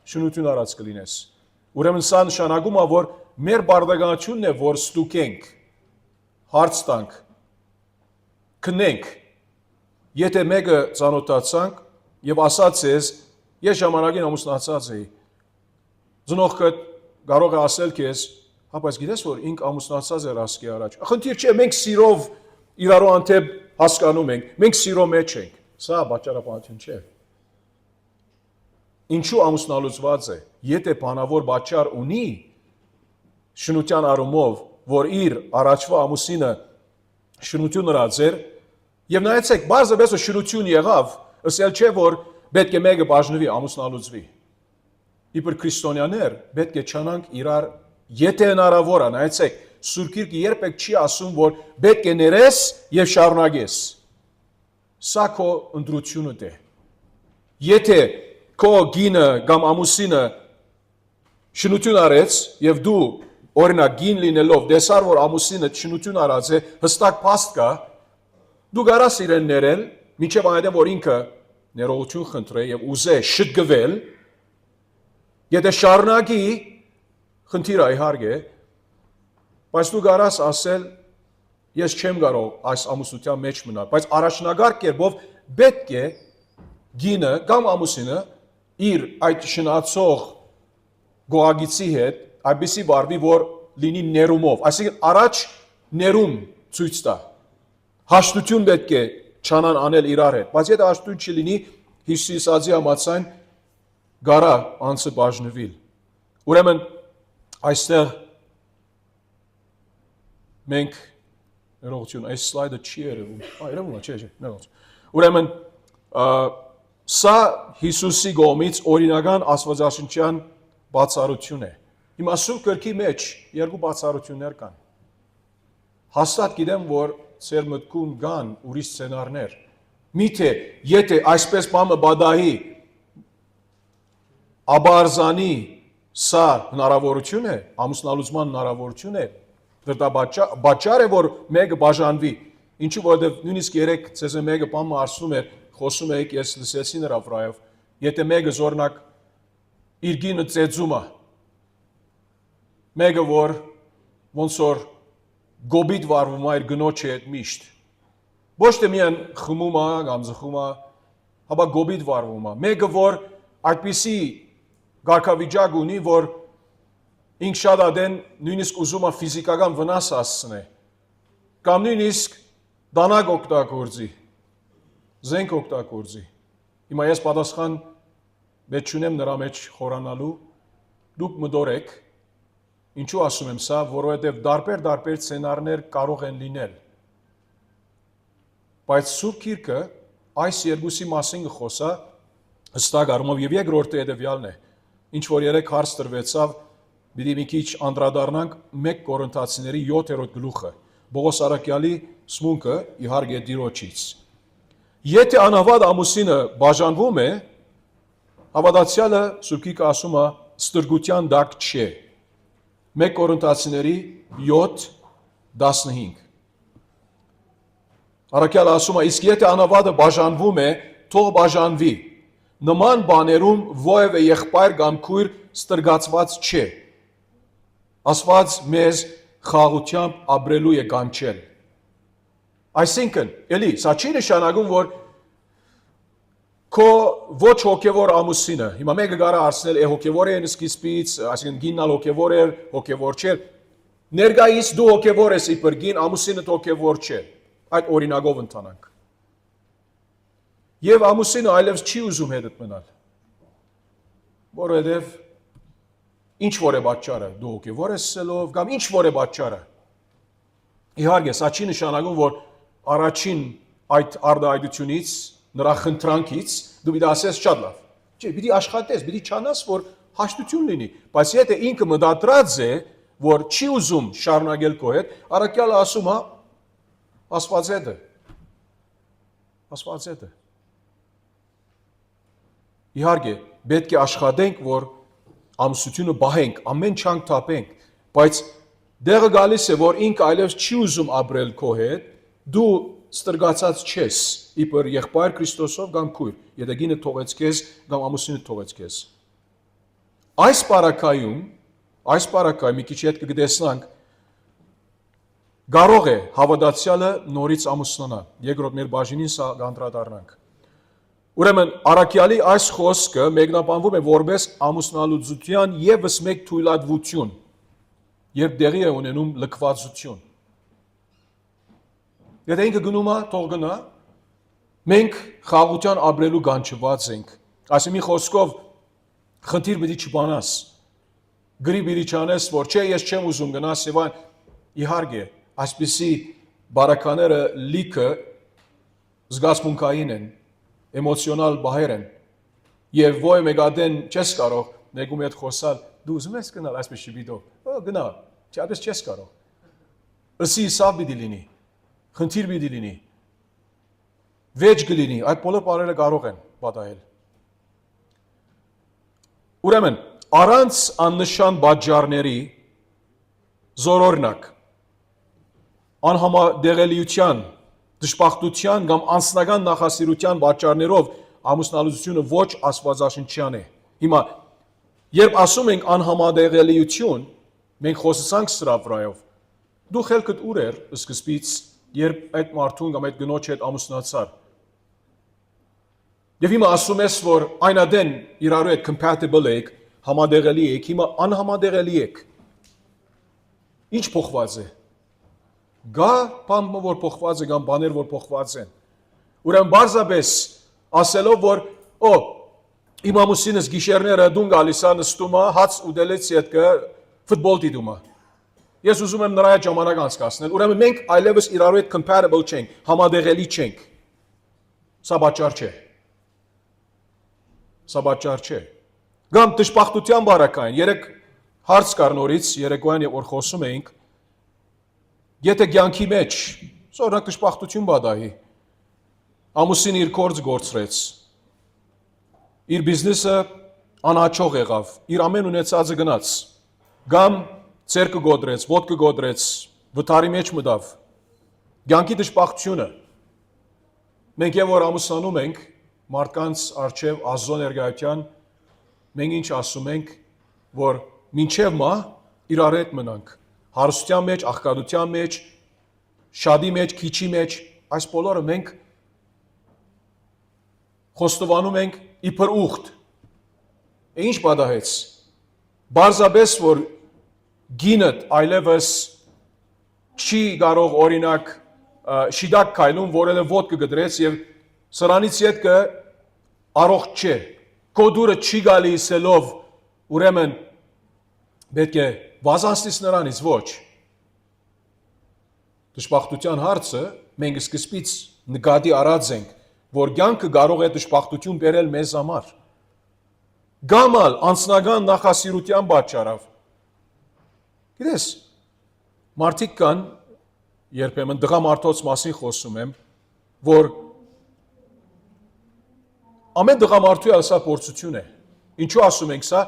շնություն արած կլինես։ Ուրեմն սա նշանակում է, որ մեր բարդականությունն է, որ ստուգենք, հարց տանք, քնենք, եթե մեկը ծանոթացանք եւ ասած ես, ես ժամանակին ամուսնացած էի, ծնողքը կարող է ասել քեզ, հա բայց գիտես որ ինք ամուսնացած էր ասկի առաջ։ Խնդիր չէ, մենք սիրով իրարու անթեփ հասկանում ենք, մենք սիրո մեջ ենք։ Սա պատճառաբանություն չէ։ Ինչու ամուսնալուծված է, եթե բանավոր պատճառ ունի շնության առումով, որ իր առաջվա ամուսինը շնություն ըրաձեր, եւ նայեցեք, բարձրապես շնություն եղավ, ըսել չէ որ պետք է մեկը բաժնվի, ամուսնալուծվի։ Իբր քրիստոնյաներ պետք է չանանք իրար, եթե հնարավոր է, նայեցեք, Սուրբ Գիրքը երբեք չի ասում, որ պետք է ներես եւ շարունակես։ Սա քո ընտրությունդ է։ Եթե քո գինը կամ ամուսինը շնություն արեց եւ դու օրինակ գին լինելով դեսար որ ամուսինը շնություն արած է, հստակ փաստ կա, դու կարաս իրեն ներել, մինչեւ այնտեղ որ ինքը ներողություն խնդրե եւ ուզե շտկվել, եթե շարունակի խնդիր է իհարկե, բայց դու կարաս ասել ես չեմ կարող այս ամուսնության մեջ մնալ, բայց առաջնագար կերպով պետք է գինը կամ ամուսինը իր այդ շնացող գոհագիցի հետ այդպիսի վարվի, որ լինի ներումով, այսինքն առաջ ներում ցույց տա։ Հաշտություն պետք է չանան անել իրար հետ, բայց եթե հաշտություն չլինի, Հիսուսի համաձայն գարա անձը բաժնվիլ։ Ուրեմն այստեղ մենք ներողություն, այս սլայդը չի երևում։ Երևում է, չէ, ներողություն։ Ուրեմն սա Հիսուսի կողմից օրինական աստվածաշնչյան բացառություն է։ Հիմա Սուրբ Գրքի մեջ երկու բացառություններ կան։ Հաստատ գիտեմ, որ ծեր մտքում կան ուրիշ սցենարներ։ Միթե եթե այսպես բանը բադահի աբարզանի սա հնարավորություն է, ամուսնալուծման հնարավորություն է, դրա պատճառ է, որ մեկը բաժանվի։ Ինչու որովհետև նույնիսկ երեք ցեզ մեկը բանը ասում էր, խոսում եք, ես լսեցի նրա վրայով, եթե մեկը զորնակ իր գինը ծեծում է, մեկը որ ոնց որ գոբիտ վարվում է իր գնոջի հետ միշտ։ Ոչ թե միայն խմում է կամ զխում է, հապա գոբիտ վարվում է։ Մեկը որ այդպիսի գարքավիճակ ունի, որ ինք շատ ադեն նույնիսկ ուզում է ֆիզիկական վնաս հասցնե, կամ նույնիսկ դանակ օգտագործի, զենք օգտագործի։ Հիմա ես պատասխան մեջ չունեմ նրա մեջ խորանալու, դուք մտորեք, ինչու ասում եմ սա, որովհետև դարբեր սցենարներ կարող են լինել։ Բայց Սուրբ Գիրքը այս երկուսի մասին կխոսա հստակ առումով եւ երկրորդը հետեւյալն է, ինչ որ երեք հարց տրվեցավ, պիտի մի քիչ անդրադառնանք 1 Կորինթացիների 7-րդ գլուխը, Պողոս Արաքյալի սմունքը իհարկե Տիրոջից։ Եթե անհավատ ամուսինը բաժանվում է, հավատացյալը Սուրբ Գիրքը ասում է ստրգության դակ չէ։ 1 Կորինթացիների 7:15 Արաքյալը ասում է, իսկ եթե անհավատը բաժանվում է, թող բաժանվի։ Նման բաներում ովևէ եղբայր կամ քույր ստրգացված չէ։ Աստված մեզ խաղաղությամբ ապրելու է կանչել։ Այսինքն, էլի, սա չի նշանակում, որ քո ոչ հոգևոր ամուսինը, հիմա մեկը կարա հարցնել, հոգևոր է սկիզբից, այսինքն գինալ հոգևոր է, հոգևոր չէ։ Ներկայիս դու հոգևոր ես իբր գին, ամուսինդ հոգևոր չէ։ Այդ օրինակով ընթանանք։ Եվ ամուսինը այլևս չի ուզում հետդ մնալ, որովհետև ինչ որ է պատճառը, դու հոգևոր ես սելով, կամ ինչ որ է պատճառը։ Իհարկե, սա չի նշանակում, որ առաջին այդ արդայությունից, նրա խնդրանքից դու պիտի ասես շատ լավ։ Չէ, պիտի աշխատես, պիտի չանաս, որ հաշտություն լինի, բայց եթե ինքը մտադրած է, որ չի ուզում շարունակել քո հետ, Արաքյալը ասում է, Աստված հետ է։ Աստված հետ է։ Իհարկե, պետք է աշխատենք, որ ամուսնությունը բահենք, ամեն չանք թափենք, բայց դեղը գալիս է, որ ինքը այլևս չի ուզում ապրել քո հետ, դու ստրգացած չես, իբր եղբայր Քրիստոսով կամ քույր, եթե գինը թողեց քեզ կամ ամուսինը թողեց քեզ։ Այս պարակայում մի քիչ հետ կգտեսնանք, կարող է հավատացյալը նորից ամուսնանալ։ Երկրորդ մեր բաժինին սա կանդրադառնանք։ Ուրեմն Արաքյալի այս խոսքը մեկնաբանվում է որպես ամուսնալուծության ևս մեկ թույլատվություն, երբ տեղի է ունենում լքվածություն։ Եթե ինքը գնում է, թող գնա, մենք խաղաղության ապրելու կանչված ենք։ Այսինքն մի խոսքով խնդիր պիտի չբանաս, գրի պիտի չանես, որ չէ, ես չեմ ուզում գնաս եւ այն, իհարկե, այսպիսի բարակաները լիքը զգացմունքային են, էմոցիոնալ բահեր են, եւ ոյ մեգադեն չես կարող նեգում հետ խոսալ, դու ուզում ես գնալ այսպես շիբիդով, գնա, չէ, այդպես չես կարող։ Ըսի սա պիտի լինի, խնդիր պիտի լինի, վեճ կլինի, այդ բոլոր բաները կարող են պատահել։ Ուրեմն, առանց աննշան պատճառների զորօրինակ անհամադեղելիության, դժբախտության կամ անձնական նախասիրության պատճառներով ամուսնալուծությունը ոչ աստվածաշնչյան է։ Հիմա, երբ ասում ենք անհամադեղելիություն, մենք խոսեցանք սրա վրայով, դու խելքդ ուր էր սկզբից, երբ այդ մարդուն կամ այդ գնոջ հետ ամուսնացար։ Եվ հիմա ասում ես, որ այնադեն իրարու հետ compatible եք, համադեղելի եք, հիմա անհամադեղելի եք։ Ինչ փոխված է։ Գա բան, որ փոխված է, կամ բաներ, որ փոխված են։ Ուրեմն բարձրապես ասելով, որ իմ ամուսինս գիշերները դուն գալիս է, նստում է, հաց ուտելից հետո ֆուտբոլ դիտում է։ Ես ուզում եմ նրա հետ ժամանակ անցկացնել։ Ուրեմն մենք այլևս իրարու հետ compatible չենք, համադեղելի չենք։ Սա պատճառ չէ։ Սա պատճառ չէ։ Կամ դժբախտության բարակային, երեք հարց կար նորից, երեկոյան երբ որ խոսում էինք, եթե կյանքի մեջ, օրինակ դժբախտություն բադահի, ամուսինը իր գործ գործրեց, իր բիզնեսը անհաջող եղավ, իր ամեն ունեցածը գնաց, կամ ցերկը գոդրեց, ոտքը գոդրեց, վթարի մեջ մտավ, կյանքի դժբախտությունը, մենք եւ որ ամուսնանում ենք, մարդկանց արչև Աստծո ներկայության մենք ինչ ասում ենք, որ մինչև մա իրար հետ մնանք, հարստության մեջ, աղքատության մեջ, շադի մեջ, քիչի մեջ, այս բոլորը մենք խոստովանում ենք իբր ուխտ։ Ինչ պատահեց։ Բարձրապես որ գինդ այլևս չի կարող օրինակ շիդակ քայլում, որը ոտ կգդրեց եւ սրանից յետքը առողջ չէ։ Կոդուրը չի գալիս ելով, ուրեմն պետք է վազանցնես նրանից ոչ։ Դժբախտության հարցը մենք սկզբից նկատի առած ենք, որ կյանքը կարող է դժբախտություն բերել մեզ համար։ Գամալ անձնական նախասիրության պատճառով։ Գիտես, մարդիկ կան, երբեմն տղամարդոց մասին խոսում եմ, որ ամեն տղամարդու սա փորձություն է։ Ինչու ասում ենք սա։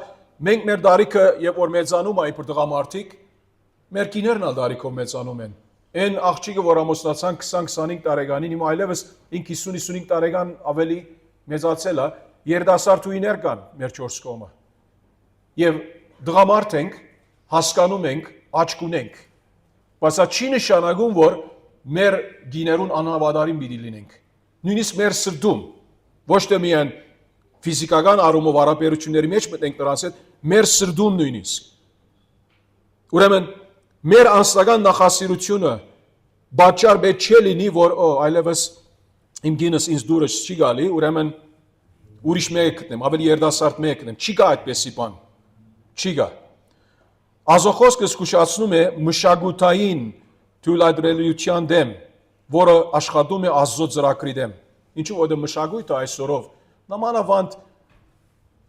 Մենք մեր դարիքը, երբ որ մեծանում այն տղամարդիկ, մեր կիներն ալ դարիքով մեծանում են։ Այն աղջիկը, որ ամուսնացան 20-25 տարեկանին, հիմա այլևս 50-55 տարեկան ավելի մեծացել է, երիտասարդուհիներ կան մեր 4 կողմը։ Եվ տղամարդ ենք, հասկանում ենք, աչք ունենք։ Բայց դա չի նշանակում, որ մեր գիներուն անհավատարիմ պիտի լինենք։ Նույնիսկ մեր սրտում, ոչ թե միայն ֆիզիկական առումով հարաբերությունների մեջ մտնենք նրանց հետ, մեր սրտում նույնիսկ։ Ուրեմն մեր անձնական նախասիրությունը պատճառ պետք չէ լինի, որ այլևս իմ գինս ինձ դուրս չի գալի, ուրեմն ուրիշ մեկը գտնեմ, ավելի երիտասարդ մեկը գտնեմ, չի գա այդպեսի բան, չի գա։ Ազոխոսքը զգուշացնում է մշակութային թույլատրելիության դեմ, որը աշխատում է Աստծո ծրագրի դեմ։ Ինչու որ մշակույթը այսօրով նմանավանդ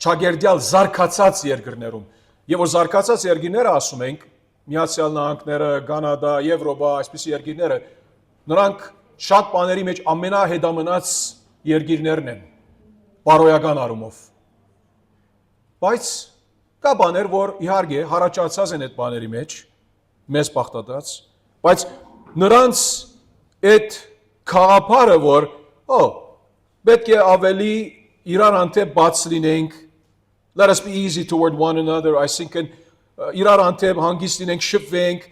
չագերդյալ զարգացած երկրներում, եւ որ զարգացած երկրները ասում ենք, Միացյալ Նահանգները, Կանադա, Եվրոպա, այսպիսի երկիրները, նրանք շատ բաների մեջ ամենահետամնաց երկիրներն են, բարոյական առումով։ Բայց կա բաներ, որ իհարկե հարաճացած են այդ բաների մեջ, մեզ բախտատած, բայց նրանց այդ խաղապարը, որ պետք է ավելի իրար հանդեպ բաց լինենք, let us be easy toward one another, այսինքն իրար հանդեպ հանգիստ լինենք, շփվենք,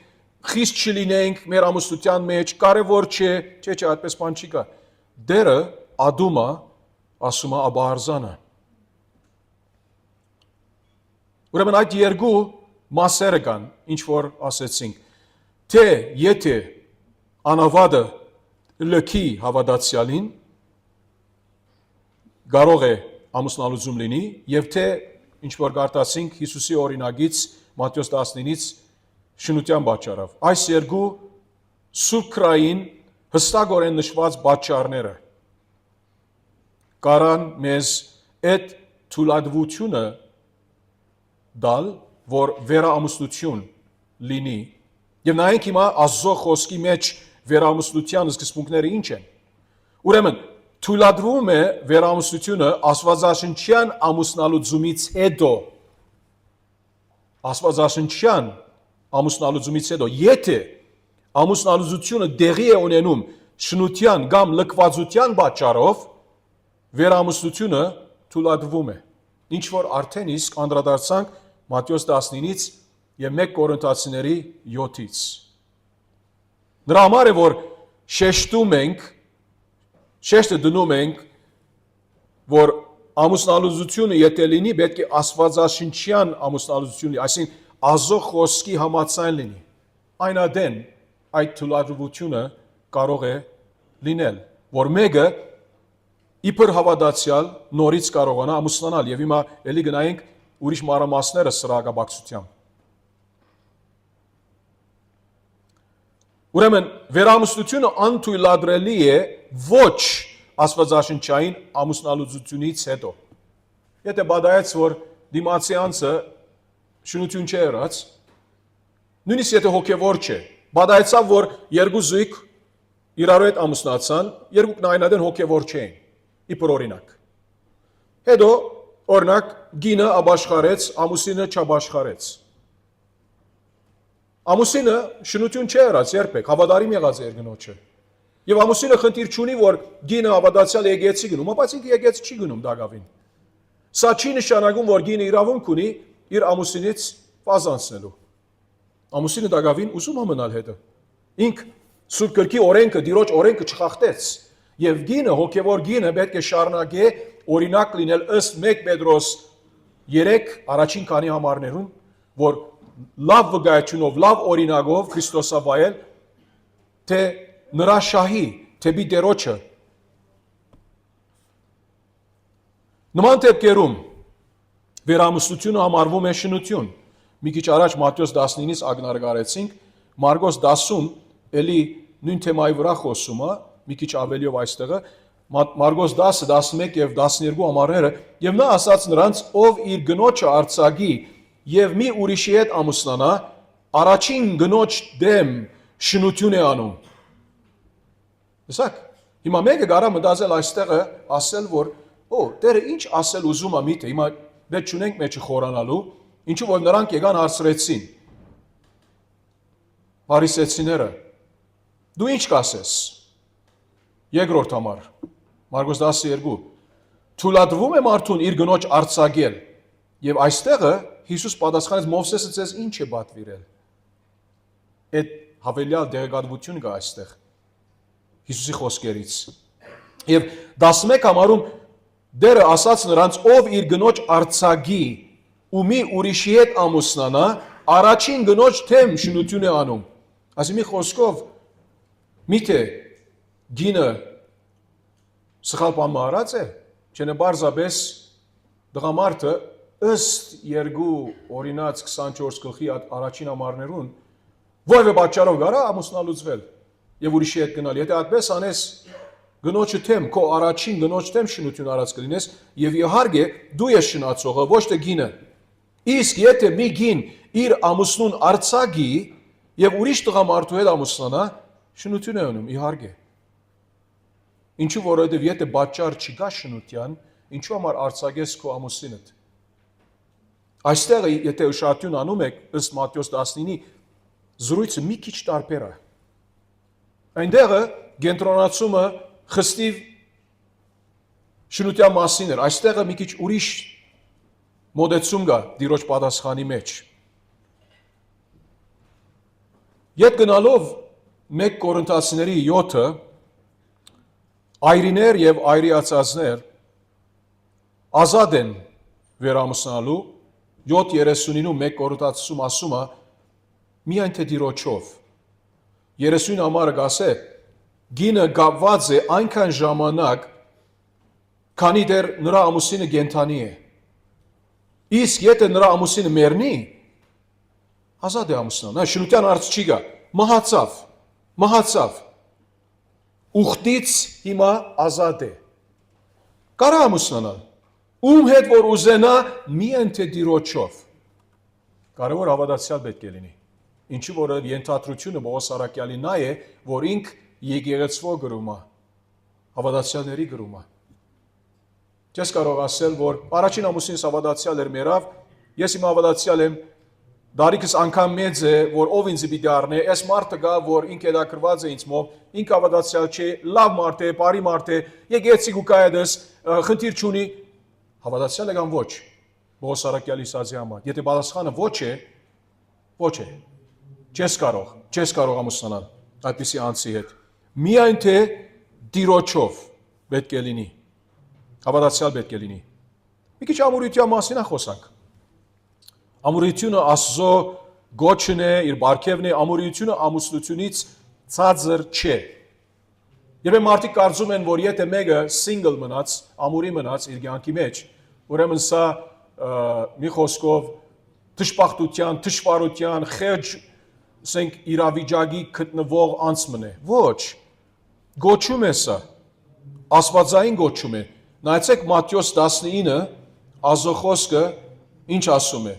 խիստ չլինենք մեր ամուսնության մեջ, կարևոր չէ, այդպես բան չի կա։ Դերը ադումը ասում է աբահարզանը։ Ուրեմն այդ երկու մասերը կան, ինչ որ ասեցինք, թե եթե անավադը լքի հավատացյալին կարող է ամուսնալուծում լինի, եւ թե ինչ որ կարդացինք Հիսուսի օրինագից Մատթեոս 19-ից շնության պատճառով։ Այս երկու սուբկրային հստակորեն նշված պատճառները կարան մեզ այդ թույլատվությունը դալ, որ վերամուսնություն լինի։ Եվ նայենք հիմա Աստծո խոսքի մեջ վերամուսնության սկզբունքները ինչ են։ Ուրեմն թույլատրվում է վերամուսնությունը աստվածաշնչյան ամուսնալուծումից հետո։ Աստվածաշնչյան ամուսնալուծումից հետո, եթե ամուսնալուծությունը դեղի է ունենում շնության կամ լքվածության պատճառով, վերամուսնությունը թույլատրվում է։ Ինչ որ արդեն իսկ անդրադարձանք Մատթեոս 19-ից եւ 1 Կորինթացիների 7-ից։ Նրա համար է, որ շեշտը դնում ենք, որ ամուսնալուծությունը եթե լինի, պետք է աստվածաշնչյան ամուսնալուծություն լինի, այսինքն Աստծո խոսքի համաձայն լինի։ Այնադեն այդ թույլատրությունը կարող է լինել, որ մեկը իբր հավատացյալ նորից կարողանա ամուսնանալ եւ հիմա ելի գնայինք ուրիշ մանրամասները սրա կապակցությամբ։ Ուրեմն վերամուսնությունը անթույլատրելի է ոչ աստվածաշնչային ամուսնալուծությունից հետո։ Եթե բադայեց, որ դիմացի անձը շնություն չէ եղած, նույնիսկ եթե հոգևոր չէ, բադայեցավ, որ երկու զույգ իրար հետ ամուսնացան, երկուքն այնադեն հոգևոր չէին, իբր օրինակ։ Հետո, օրինակ, գինը ապաշխարեց, ամուսինը չապաշխարեց։ Ամուսինը շնություն չէ եղած երբեք, հավատարիմ եղած էր գնոջը։ Եվ ամուսինը խնդիր չունի, որ գինը հավատացյալ եկեղեցի գնում, բայց ինքը եկեղեցի չի գնում դակավին։ Սա չի նշանակում, որ գինը իրավունք ունի իր ամուսինից վազանցնելու։ Ամուսինը դակավին ուզում է մնալ հետը։ Ինք Սուրբ Գրքի օրենքը, Տիրոջ օրենքը չխախտեց։ Եվ գինը, հոգևոր գինը պետք է շարունակե օրինակ լինել ըստ 1 Պետրոս 3 առաջին քանի համարներուն, որ լավ վկայությունով, լավ օրինակով Քրիստոսավայել, թե նրա շահի, թեպի Տերոջը։ Նման դեպքերում վերամուսնությունը համարվում է շնություն։ Մի քիչ առաջ Մատթեոս 19-ից ակնարկարեցինք, Մարգոս 10-ում էլի նույն թեմայի վրա խոսում է, մի քիչ ավելիով այստեղը, Մարգոս 10, 11 եւ 12 ամառները, եւ նա ասաց նրանց, ով իր գնոջը արձակի եւ մի ուրիշի հետ ամուսնանա, առաջին գնոջ դեմ շնություն է անում։ Տեսակ, հիմա մեկը կարա մտածել այստեղը, ասել, որ Տերը ինչ ասել ուզում է միտը, հիմա դե չունենք մեջը խորանալու, ինչու որ նրանք եկան հարցրեցին։ Փարիսեցիները, դու ինչ կասես։ Երկրորդ համար, Մարգոս 12, թույլատրվում է մարդուն իր գնոջ արձակել, եւ այստեղը Հիսուս պատասխանեց, Մովսեսը ձեզ ինչ է պատվիրել։ Այդ հավելյալ դեղեկատվություն կա այստեղ Հիսուսի խոսքերից։ Եվ 11 համարում դերը ասաց նրանց, ով իր գնոջ արձակի ու մի ուրիշի հետ ամուսնանա, առաջին գնոջ թեմ շնություն է անում։ Այսինքն մի խոսքով միթե գինը սխալ բան մարած է, չէ՞ բարձրապես դղամարդը ըստ երկու օրինաց 24 գլխի առաջին ամառներուն որևէ պատճառով կարա ամուսնալուծվել եւ ուրիշի հետ գնալ։ Եթե այդպես անես գնոջը թեմ, քո առաջին գնոջ թեմ շնություն արած կլինես եւ իհարկե դու ես շնացողը, ոչ թե գինը։ Իսկ եթե մի գին իր ամուսնուն արձակի եւ ուրիշ տղամարդու հետ ամուսնանա, շնություն է անում, իհարկե։ Ինչու որովհետեւ եթե պատճառ չկա շնության, ինչու համար արձակես քո ամուսինդ։ Այստեղ եթե ուշադրություն անում եք ըստ Մատթեոս 19-ի, զրույցը մի քիչ տարբեր է։ Այնտեղը կենտրոնացումը խստիվ շնության մասին էր, այստեղը մի քիչ ուրիշ մոդեցում կա Տիրոջ պատասխանի մեջ։ Ետ գնալով 1 Կորինթացիների 7-ը այրիներ եւ այրիացածներ ազատ են վերամուսնալու 7:39-ում 1 Կորինթացիում ասում է միայն թե Տիրոջով 30 համարը գասե գինը գապված է այնքան ժամանակ քանի դեռ նրա ամուսինը կենդանի է իսկ եթե նրա ամուսինը մեռնի ազատ է ամուսնան շնության հարց չի գա մահացավ ուխտից հիմա ազատ է կարա ամուսնանալ ում հետ որ ուզենա միայն թե Տիրոջով կարևոր հավատացյալ պետք է լինի ինչու որ ենթադրությունը Պողոս Արաքյալի նա է որ ինք եկեղեցվո գրում է հավատացյալների գրում է Չես կարող ասել որ առաջին ամուսինս հավատացյալ էր մեռավ ես իմ հավատացյալ եմ դարիքս անգամ մեծ է որ ով ինձ պիտի առնե այս մարդը գա որ ինք հետաքրված է ինձ մոտ ինք հավատացյալ չէ լավ մարդ է բարի մարդ է եկեցի գուկայդս խնդիր չունի հավատացյալ է կամ ոչ Պողոս Արաքյալի ասածի համար եթե պատասխանը ոչ է չես կարող ամուսնանալ այդպիսի անձի հետ միայն թե Տիրոջով պետք է լինի հավատացյալ պետք է լինի մի քիչ ամուրության մասին խոսանք ամուրությունը Աստծո գոչն է իր բարգևն է ամուրությունը ամուսնությունից ցածր չէ Երբ մարդիկ կարծում են որ եթե մեկը single մնաց ամուրի մնաց իր կյանքի մեջ ուրեմն սա մի խոսքով դժբախտության դժվարության խեղճ ասենք իրավիճակի գտնվող անձն է ոչ գոչում է սա աստվածային գոչում է նայեցեք Մատթեոս 19-ը ազոխոսքը ինչ ասում է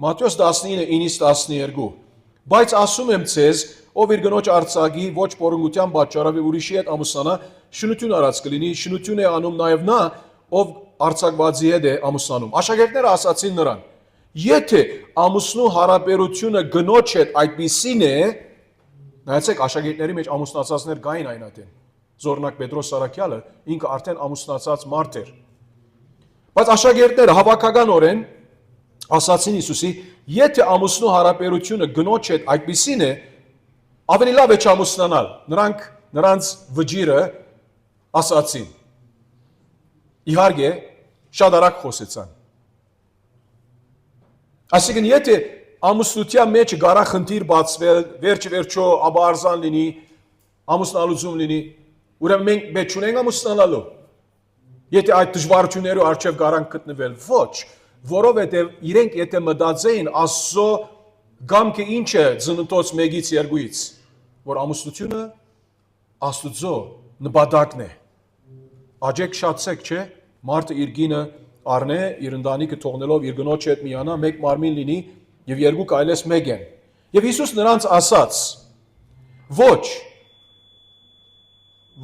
Մատթեոս 19:9-12 բայց ասում եմ ձեզ ով իր գնոջ արձակի ոչ պորունգության պատճառով ուրիշի հետ ամուսնանա շնություն արած կլինի շնություն է անում նաև նա ով արձակվածի հետ է ամուսնանում աշակերտները ասացին նրան Եթե ամուսնու հարաբերությունը գնոջ հետ այդպիսին է, նայեցեք աշակերտների մեջ ամուսնացածներ կային այն այդեն։ Զորնակ Պետրոս Սարաքյալը ինքը արդեն ամուսնացած մարդ էր։ Բայց աշակերտները հավաքականորեն ասացին Հիսուսի, եթե ամուսնու հարաբերությունը գնոջ հետ այդպիսին է, ավելի լավ է չամուսնանալ։ Նրանց վճիրը ասացին։ Իհարկե, շատ արագ խոսեցան։ Այսինքն եթե ամուսնության մեջ գարա խնդիր բացվել, վերջը աբարզան լինի, ամուսնալուծում լինի, ուրեմն մենք պետք չունենք ամուսնանալու։ Եթե այդ դժվարություններով առջև գարանք գտնվել, ոչ, որովհետև իրենք եթե մտածեին Աստծո գամքը ինչ է ծննդոց 1-ից 2-ից, որ ամուսնությունը Աստծո նպատակն է։ Աջեք շատցեք, չէ, մարդը իր գինը առնե, իր ընտանիքը թողնելով իր գնոջ հետ միանա, մեկ մարմին լինի եւ երկու կայլես մեկ են։ Եվ Հիսուս նրանց ասաց.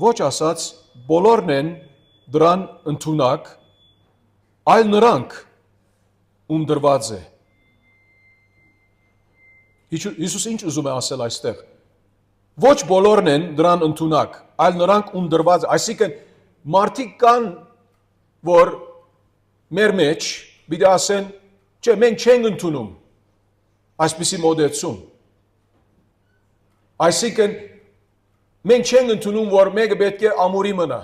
ոչ ասաց, բոլորն են դրան ընդունակ, այլ նրանք ում դրված է։ Հիսուս ինչ ուզում է ասել այստեղ։ Ոչ բոլորն են դրան ընդունակ, այլ նրանք ում դրված է։ Այսինքն մարդիկ կան, որ մեր մեջ պիտի ասեն, չէ, մենք չենք ընդունում այսպիսի մոդեցում։ Այսինքն մենք չենք ընդունում, որ մեկը պետք է ամուրի մնա։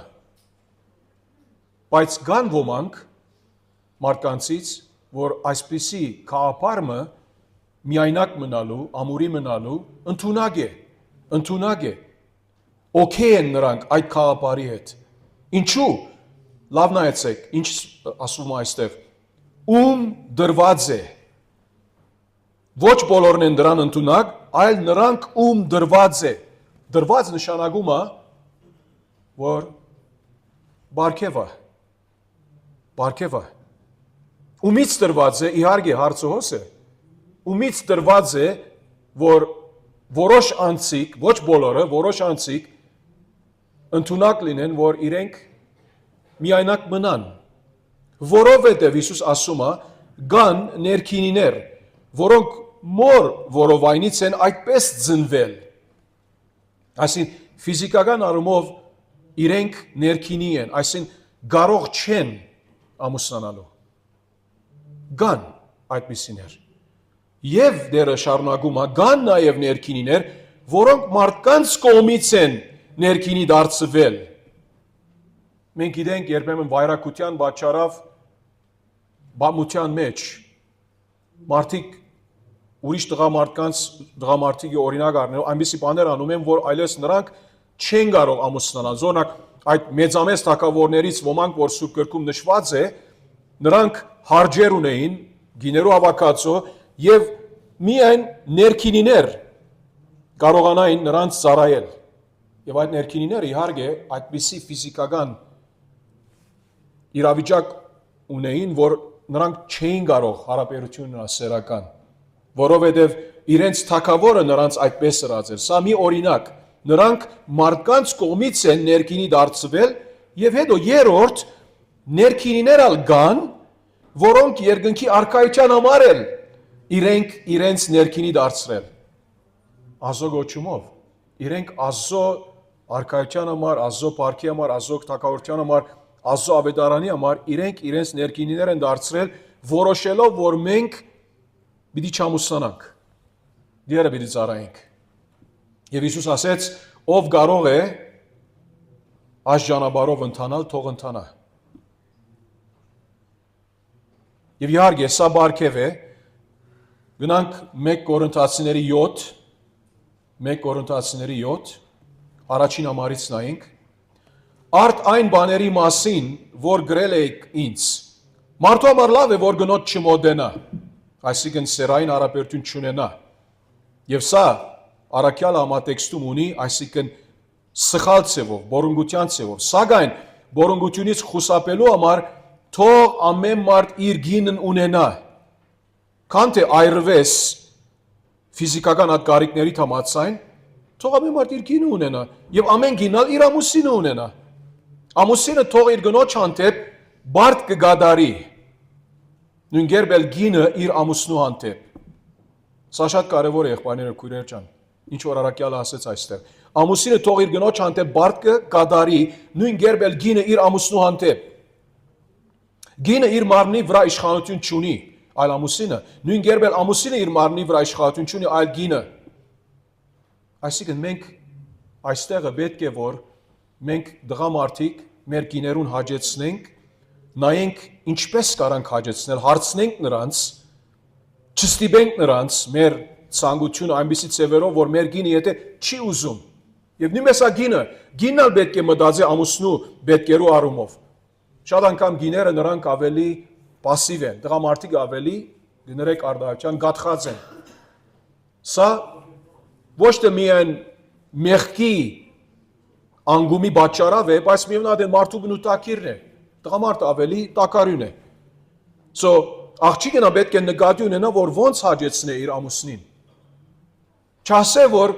Բայց կան ոմանք մարդկանցից, որ այսպիսի քահապարը միայնակ մնալու, ամուրի մնալու ընդունակ է։ Okay են նրանք այդ քահապարի հետ։ Ինչու՞։ Լավ նայեցեք, ինչ ասում է այստեղ։ Ում դրված է։ Ոչ բոլորն են դրան ընդունակ, այլ նրանք ում դրված է։ Դրված նշանակում է, որ բարգև է։ Ումից դրված է, իհարկե հարցոհոս է։ Ումից դրված է, որ որոշ անձիկ, ոչ բոլորը, որոշ անձիկ ընդունակ լինեն, որ իրենք միայնակ մնան, որովհետև Հիսուս ասում է, կան ներքինիներ, որոնք մոր որովայնից են այդպես ծնվել։ Այսինքն ֆիզիկական առումով իրենք ներքինի են, այսինքն կարող չեն ամուսնանալու։ Կան այդպիսիներ։ Եվ դերը շարունակում է, կան նաև ներքինիներ, որոնք մարդկանց կողմից են ներքինի դարձվել։ Մենք գիտենք երբեմն վայրակության պատճառով բամության մեջ մարդիկ ուրիշ տղամարդիկ օրինակ առնելով այնպիսի բաներ անում են, որ այլևս նրանք չեն կարող ամուսնանալ։ Օրինակ այդ մեծամեծ թագավորներից ոմանք, որ Սուրբ գրքում նշված է, նրանք հարջեր ունեին, գիներու հավաքածո եւ միայն ներքինիներ կարողանային նրանց ծառայել։ Եվ այդ ներքինիները իհարկե այդպիսի ֆիզիկական իրավիճակ ունեին, որ նրանք չէին կարող հարաբերություն ունենալ սեռական, որովհետև իրենց թագավորը նրանց այդպես սրացել։ Սա մի օրինակ, նրանք մարդկանց կողմից են ներքինի դարձվել եւ հետո երրորդ ներքինիներ ալ կան, որոնք երկնքի արքայության համար են իրենց ներքինի դարձրել։ Ազո գոչումով, իրենք Ազո արքայության համար, Ազո բարքի համար, Ազո թագավորության համար, Ազո ավետարանի համար իրենք իրենց ներքինիներ են դարձրել, որոշելով, որ մենք պիտի չամուսնանանք, դերը պիտի ծառայենք։ Եվ Հիսուս ասեց, ով կարող է այս ճանապարհով ընթանալ, թող ընթանա։ Եվ իհարկե սա բարգև է, գնանք 1 Կորինթացիների 7, առաջին համարից նայենք, արդ այն բաների մասին, որ գրել եք ինձ, մարդու համար լավ է, որ գնոջ չմոտենա, այսինքն սեռային հարաբերություն չունենա, եւ սա առաքյալ համատեքստում ունի, այսինքն սխալ ցևով, բորոնգության ցևով, սակայն բորոնգությունից խուսափելու համար թող ամեն մարդ իր գինն ունենա, քան թե այրվես ֆիզիկական այդ կարիքների համաձայն, թող ամեն մարդ իր գինը ունենա եւ ամեն գինալ իր ամուսինը ունենա։ Ամուսինը թող իր գնոջ հանդեպ բարդ կգադարի։ Նույն գերբել գինը իր ամուսնու հանդեպ։ Սա շատ կարևոր է, եղբայրներ ու քույրեր ջան, ինչ որ առաքյալը ասեց այստեղ։ Ամուսինը թող իր գնոջ հանդեպ բարդ կգադարի, նույն գերբել գինը իր ամուսնու հանդեպ։ Գինը իր մարմնի վրա իշխանություն չունի, այլ ամուսինը, նույն գերբել ամուսինը իր մարմնի վրա իշխանություն չունի, այլ գինը։ Այսինքն մենք այստեղը պետք է որ մենք դղամարդիկ մեր գիներուն հաջեցնենք, նայենք ինչպես կարանք հաջեցնել, հարցնենք նրանց, չստիպենք նրանց մեր ցանկությունը այնպիսի ծևերով, որ մեր գինը եթե չի ուզում, եւ նույնպես ա գինն էլ պետք է մտածի ամուսնու պետքերու առումով։ Շատ անգամ գիները նրանք ավելի пассив են, տղամարդիկ ավելի գներեք արդարության գաթխած են։ Սա ոչ թե միայն մեղքի անգումի պատճառով է, բայց միևնույն է մարդու բնութակիրն է։ Տղամարդը ավելի տակարյուն է։ So աղջիկը նա պետք է նկատի ունենա, որ ոնց հաջեցնե իր ամուսնին։ Չասե, որ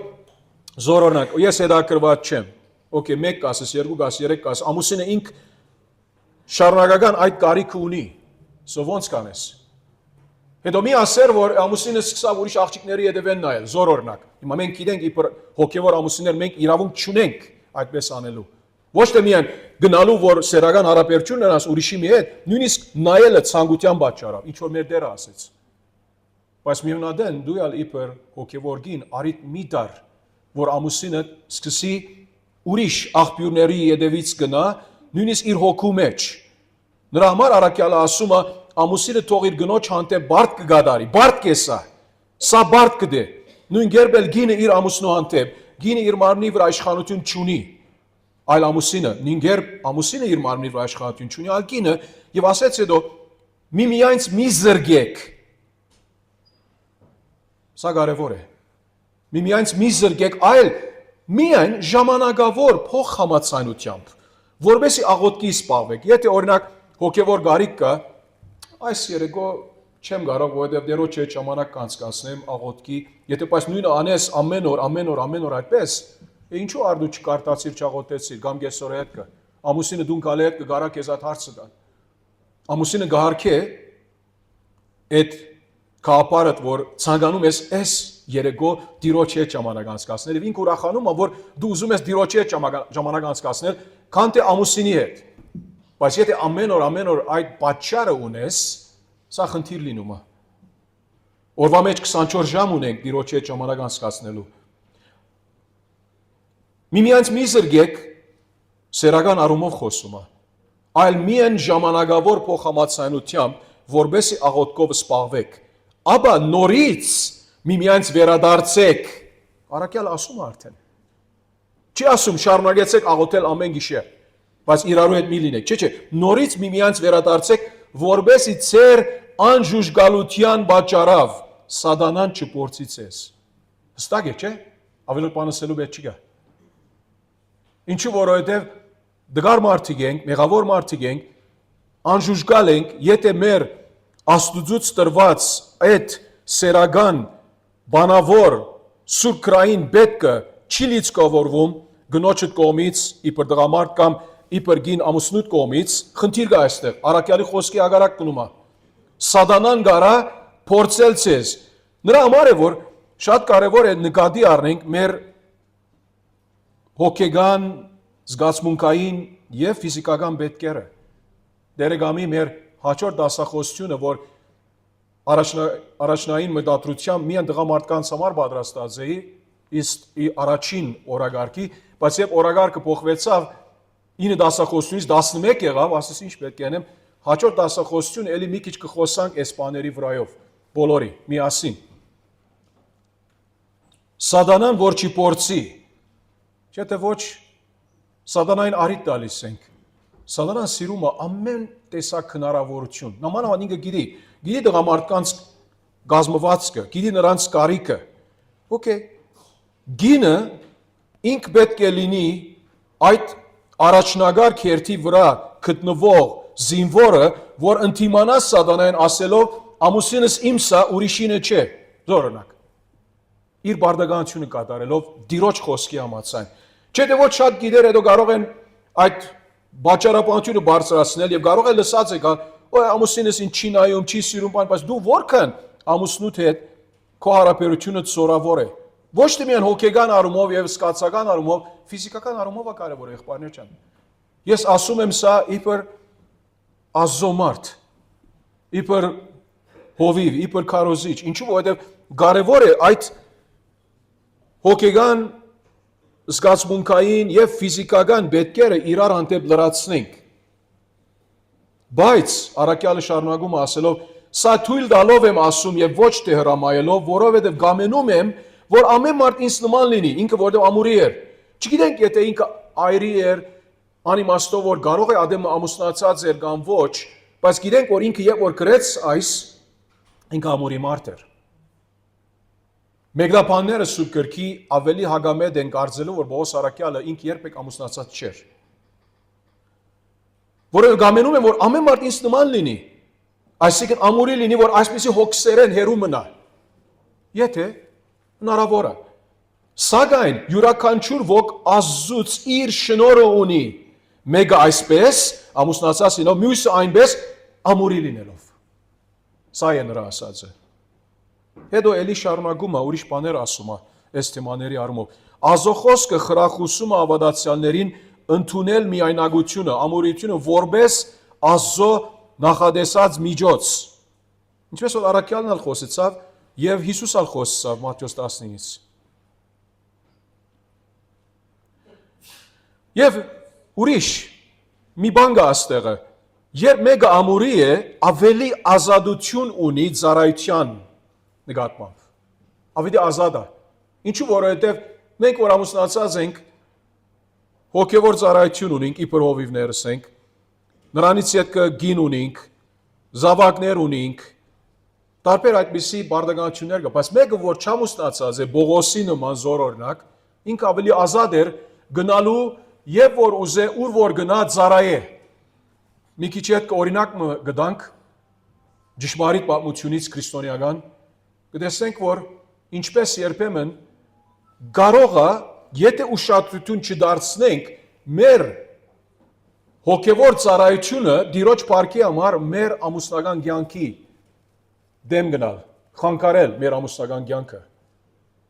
զորօրինակ, ես հետաքրված չեմ։ Okay, 1 կասես, 2 կաս, 3 կաս, ամուսինը ինք շարունակական այդ կարիքը ունի։ So ոնց կանես։ Հետո մի ասեր, որ ամուսինը սկսավ ուրիշ աղջիկների հետևեն նայել, զորօրինակ։ Հիմա մենք գիտենք իբր հոգևոր ամուսիններ մենք իրավունք չունենք այդպես անելու։ Ոչ թե միայն գնալու, որ սերական հարաբերություն նրանց ուրիշի մի հետ, նույնիսկ նայելը ցանկության պատճառով, ինչ որ մեր Տերը ասեց։ Բայց միևնույն դու ալ իբր հոգևոր գին արիտ մի դար, որ ամուսինը սկսի ուրիշ աղբյուրների հետևից գնա, նույնիսկ իր հոգու մեջ։ Նրա համար առաքյալը ասում է, ամուսինը թող իր գնոջ հանդեպ բարդ կգադարի, բարդ կեսա, սա բարդ կդե։ Նույն գերբել գինը իր ամուսնու հանդեպ, գինը իր մարմնի վրա իշխանություն չունի, այլ ամուսինը, նույնգերբ ամուսինը իր մարմնի վրա իշխանություն չունի, այլ գինը, եւ ասեց հետո միմյանց մի զրգեք։ Սա կարևոր է։ Միմյանց մի զրգեք, այլ միայն ժամանակավոր փոխ համացանությամբ, որովհետեւ աղոթքի սպառվեք։ Եթե օրինակ հոգևոր գարիք կա, այս երեկո չեմ կարող, որովհետև դերոջ հետ ժամանակ կանցկացնեմ աղոթքի, եթե բայց նույնը անես ամեն օր այդպես, ինչու արդու չկարտացիր, չաղոթեցիր, կամ կեսօր հետ կա, ամուսինը դուն գալի հետ կգարա քեզ այդ հարցը տան, ամուսինը գահարքե այդ կապարդ, որ ցանկանում ես այս երեկո դիրոջ հետ ժամանակ անցկացնել, եւ ինք ուրախանում է, որ դու ուզում ես դիրոջ հետ ժամանակ անցկացնել, քան թե ամուսինի հետ, բայց եթե ամեն օր այդ պատճառը ունես, սա խնդիր լինում է։ Օրվա մեջ 24 ժամ ունենք դիրոջ հետ ժամանակ անցկացնելու։ Միմյանց մի զրգեք սերական առումով խոսում է, այլ միայն ժամանակավոր փոխհամացանությամբ, որբեսի աղոթքով սպառվեք, ապա նորից միմյանց վերադարձեք։ Առաքյալը ասում է արդեն։ Չի ասում շարունակեցեք աղոթել ամեն գիշեր, բայց իրարու հետ մի լինեք։ Չէ, նորից միմյանց վերադարձեք, որբեսի ձեր անժուժգալության պատճառով սատանան չփորձի ձեզ։ Հստակ է, չէ՞։ Ավելի բանասելու պետք չկա։ Ինչու որովհետև դգար մարդիկ ենք, մեղավոր մարդիկ ենք, անժուժգալ ենք, եթե մեր Աստուծուց տրված այդ սերական բանավոր սուրկրային բետքը չի լիցքավորվում գնոջդ կողմից, իբր դղամարդ կամ իբր գին ամուսնուդ կողմից, խնդիր կա այստեղ, առաքյալի խոսքի ագարակ կնում է։ Սատանան գարա փորձել ձեզ։ Նրա համար է, որ շատ կարևոր է նկատի առնենք մեր հոգեգան, զգացմունքային եւ ֆիզիկական պետքերը։ Դերեկամի մեր հաջորդ դասախոսությունը, որ առաջնային մտադրությամբ միայն տղամարդկանց համար պատրաստած էի, իսկ առաջին օրագարկի, բայց երբ օրագարկը փոխվեցավ 9 դասախոսությունից 11 եղավ, ասես ինչ պետք է անեմ, հաջորդ դասախոսությունը ելի մի քիչ կխոսանք այս բաների վրայով, բոլորի, միասին։ Սատանան որ չի փորձի, չէ՞ թե ոչ սատանային արիտ տալիս ենք։ Սատանան սիրում է ամեն տեսակ հնարավորություն։ Նամանավանդ ինքը գիտի տղամարդկանց գազմվածքը, գիտի նրանց կարիքը։ Okay։ Գինը ինք պետք է լինի այդ առաջնագար քերթի վրա գտնվող զինվորը, որ ընդդիմանա սատանային ասելով ամուսինս իմս է, ուրիշինը չէ, զորոնակ։ Իր բարդականությունը կատարելով դիրոջ խոսքի համաձայն։ Չէ՞ թե ոչ շատ գիտեր հետո կարող են այդ բաճարապանությունը բարձրացնել եւ կարող է լսած եկալ, օ ամուսինս ինձ չի նայում, չի սիրում, բայց դու որքան ամուսնուդ հետ քո հարաբերությունը սորավոր է։ Ոչ թե միայն հոգեգան առումով եւ սկացական առումով, ֆիզիկական առումով է կարևոր եղբայրներ ջան։ Ես ասում եմ սա իբր ազոմարտ, իբր հովիվ, իբր քարոզիչ, ինչու որովհետեւ կարևոր է այդ հոգեգան, զգացմունքային եւ ֆիզիկական պետքերը իրար հանդեպ լրացնենք։ Բայց առաքյալը շարունակում է ասելով սա թույլ տալով եմ ասում եւ ոչ թե հրամայելով, որովհետեւ գամենում եմ, որ ամեն մարդ ինձ նման լինի, ինքը որտեղ ամուրի էր։ Չգիտենք, եթե ինքը այրի էր, անիմաստով որ կարող է Ադեմը ամուսնացած էր կամ ոչ, բայց գիտենք, որ ինքը երբ որ գրեց այս, ինքը ամուրի մարդ էր։ Մեկդապանները Սուրբ գրքի ավելի հագամետ են կարծելու, որ Պողոս առաքյալը ինքը երբեք ամուսնացած չէր։ Որը գամենում է, որ ամեն մարդ ինձ նման լինի, այսինքն ամուրի լինի, որ այսպիսի հոգսերեն հերու մնա։ Եթե հնարավոր է։ Սակայն յուրաքանչյուր ոք Աստծուց իր շնորհը ունի, մեկը այսպես ամուսնացած լինելով, մյուսը այնպես ամուրի լինելով։ Սա է նրա ասածը։ Հետո էլի շարունակում է, ուրիշ բաներ ասում է այս թեմաների առումով։ Ազոխոսքը խրախուսում է ավադացյալներին ընդունել միայնագությունը, ամուրությունը որպես Աստծո նախադեսած միջոց։ Ինչպես որ առաքյալն ալ խոսեցավ եւ Հիսուս ալ խոսեցավ Մատթեոս 19-ից։ Եվ ուրիշ մի բան կա այստեղը, երբ մեկը ամուրի է, ավելի ազատություն ունի ծառայության նկատմամբ։ Ավելի ազատ է։ Ինչու որովհետև մենք որ ամուսնացած ենք, հոգևոր ծառայություն ունենք, իբր հովիվներս ենք, նրանից հետքը գին ունենք, զավակներ ունենք, տարբեր այդպիսի բարդականություններ կա, բայց մեկը որ չամուսնացած է, Բողոսի նման զորօրինակ, ինքը ավելի ազատ էր գնալու եւ որ ուզե ուր որ գնա ծառայե։ Մի քիչ հետ օրինակ գտանք ճշմարիտ պատմությունից քրիստոնեական, կտեսնենք որ ինչպես երբեմն կարող է, եթե ուշադրություն չդարձնենք մեր հոգևոր ծառայությունը դիրոջ փառքի համար մեր ամուսնական կյանքի դեմ գնալ, խանգարել մեր ամուսնական կյանքը։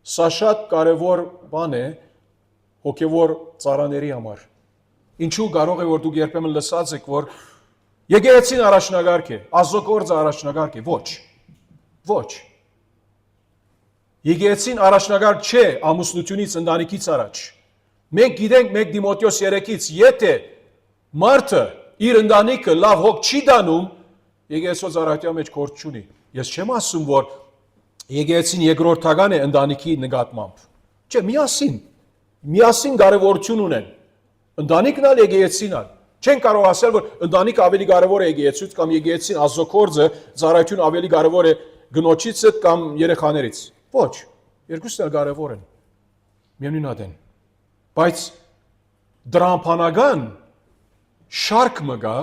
Սա շատ կարևոր բան է հոգևոր ծառաների համար։ Ինչու կարող է որ դուք երբեմն լսած եք որ եկեղեցին առաջնագարք է, Աստծո գործը առաջնագարք է, ոչ։ Ոչ։ Եկեղեցին առաջնագարք չէ ամուսնությունից ընտանիքից առաջ։ Մենք գիտենք մեկ Դիմոթեոս 3-ից, եթե մարդը իր ընտանիքը լավ հոգ չի դանում, եկեղեցու ծառայության մեջ գործ չունի։ Ես չեմ ասում որ եկեղեցին երկրորդական է ընտանիքի նկատմամբ։ Չէ, միասին կարևորություն ունեն։ Ընտանիքն ալ եկեղեցին ալ։ Չեն կարող ասել որ ընտանիքը ավելի կարևոր է եկեղեցուց կամ եկեղեցին Աստծո գործը ծառայությունը ավելի կարևոր է գնոջից կամ երեխաներից։ Ոչ, երկուսն էլ կարևոր են։ Միևնույն ադեն։ Բայց դրամապանական շարք մը կա,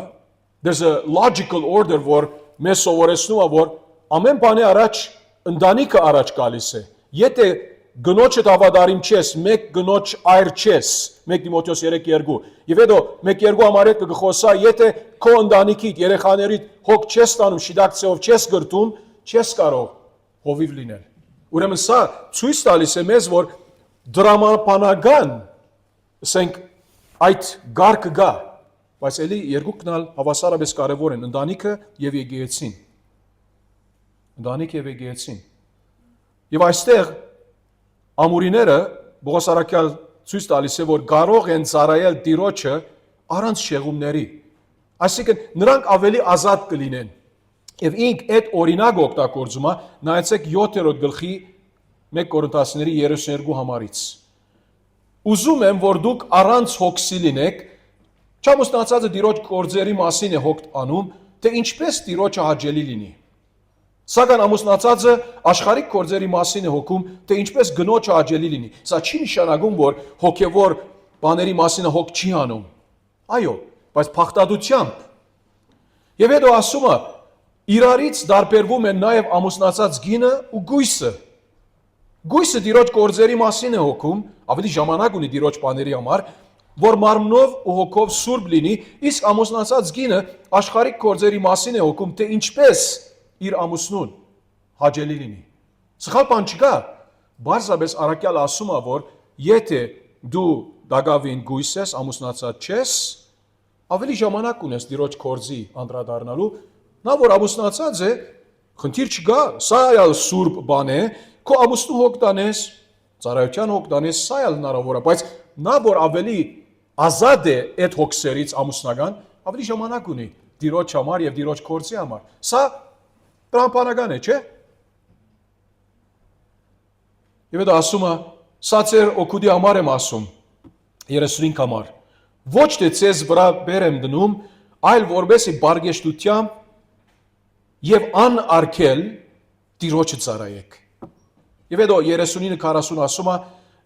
there's a logical order որ մեզ սովորեցնում է որ ամեն բանի առաջ ընտանիքը առաջ գալիս է։ Եթե գնոջը հավատարիմ չես, մեկ գնոջ այր չես, 1 Տիմոթեոս 3:2։ Եվ հետո 1-2 համար հետ կխոսա, եթե քո ընտանիքիդ երեխաներիդ հոգ չես տանում, շիդակցիով չես գրտում, չես կարող հովիվ լինել։ Ուրեմն սա ցույց տալիս է մեզ, որ դրամապանական, ասենք, այդ գարկը գա, բայց էլի երկուքն ալ հավասարապես կարևոր են, ընտանիքը եւ եկեղեցին։ Ընտանիքը եւ եկեղեցին։ Եվ այստեղ ամուրիները Պողոս առաքյալ ցույց տալիս է, որ կարող են ծառայել Տիրոջը առանց շեղումների։ Այսինքն նրանք ավելի ազատ կլինեն։ Եվ ինք այդ օրինակ օգտագործում է, նայեցեք 7-րդ գլխի 1 Կորինթացիների 32 համարից։ Ուզում եմ, որ դուք առանց հոգսի լինեք, չամուսնացածը Տիրոջ գործերի մասին է հոգ անում, թե ինչպես Տիրոջը հաճելի լինի։ Սակայն ամուսնացածը աշխարհիկ գործերի մասին է հոգում, թե ինչպես գնոջը հաճելի լինի։ Սա չի նշանակում, որ հոգևոր բաների մասին հոգ չի անում։ Այո, բայց փախտատությամբ։ Եվ հետո ասում է, իրարից դարբերվում են նաև ամուսնացած գինը ու գույսը։ Գույսը Տիրոջ գործերի մասին է հոգում, ավելի ժամանակ ունի Տիրոջ բաների համար, որ մարմնով ու հոգով սուրբ լինի, իսկ ամուսնացած գինը աշխարհիկ գործերի մասին է հոգում, թե ինչպես իր ամուսնուն հաճելի լինի։ Սխալ բան չկա, բարձրապես առաքյալ ասում է, որ եթե դու դակավին գույս ես, ամուսնացած չես, ավելի ժամանակ ունես Տիրոջ գործի անդրադառնալու, նա որ ամուսնացած է, խնդիր չկա, սա այլ սուրբ բան է, քո ամուսնու հոգ տանես, ծառայության հոգ տանես, սա այլ հնարավոր է, բայց նա որ ավելի ազատ է այդ հոգսերից ամուսնական, ավելի ժամանակ ունի Տիրոջ համար եւ Տիրոջ գործի համար։ Սա Տրամաբանական է, չէ՞։ Եվ դա ասում է, սա ձեր օգուտի համար եմ ասում, 35 համար։ Ոչ թե ձեզ վրա բեր եմ դնում, այլ որպեսզի բարգեշտությամբ եւ անարգել Տիրոջը ծառայեք։ Եվ հետո 39:40 ասում է,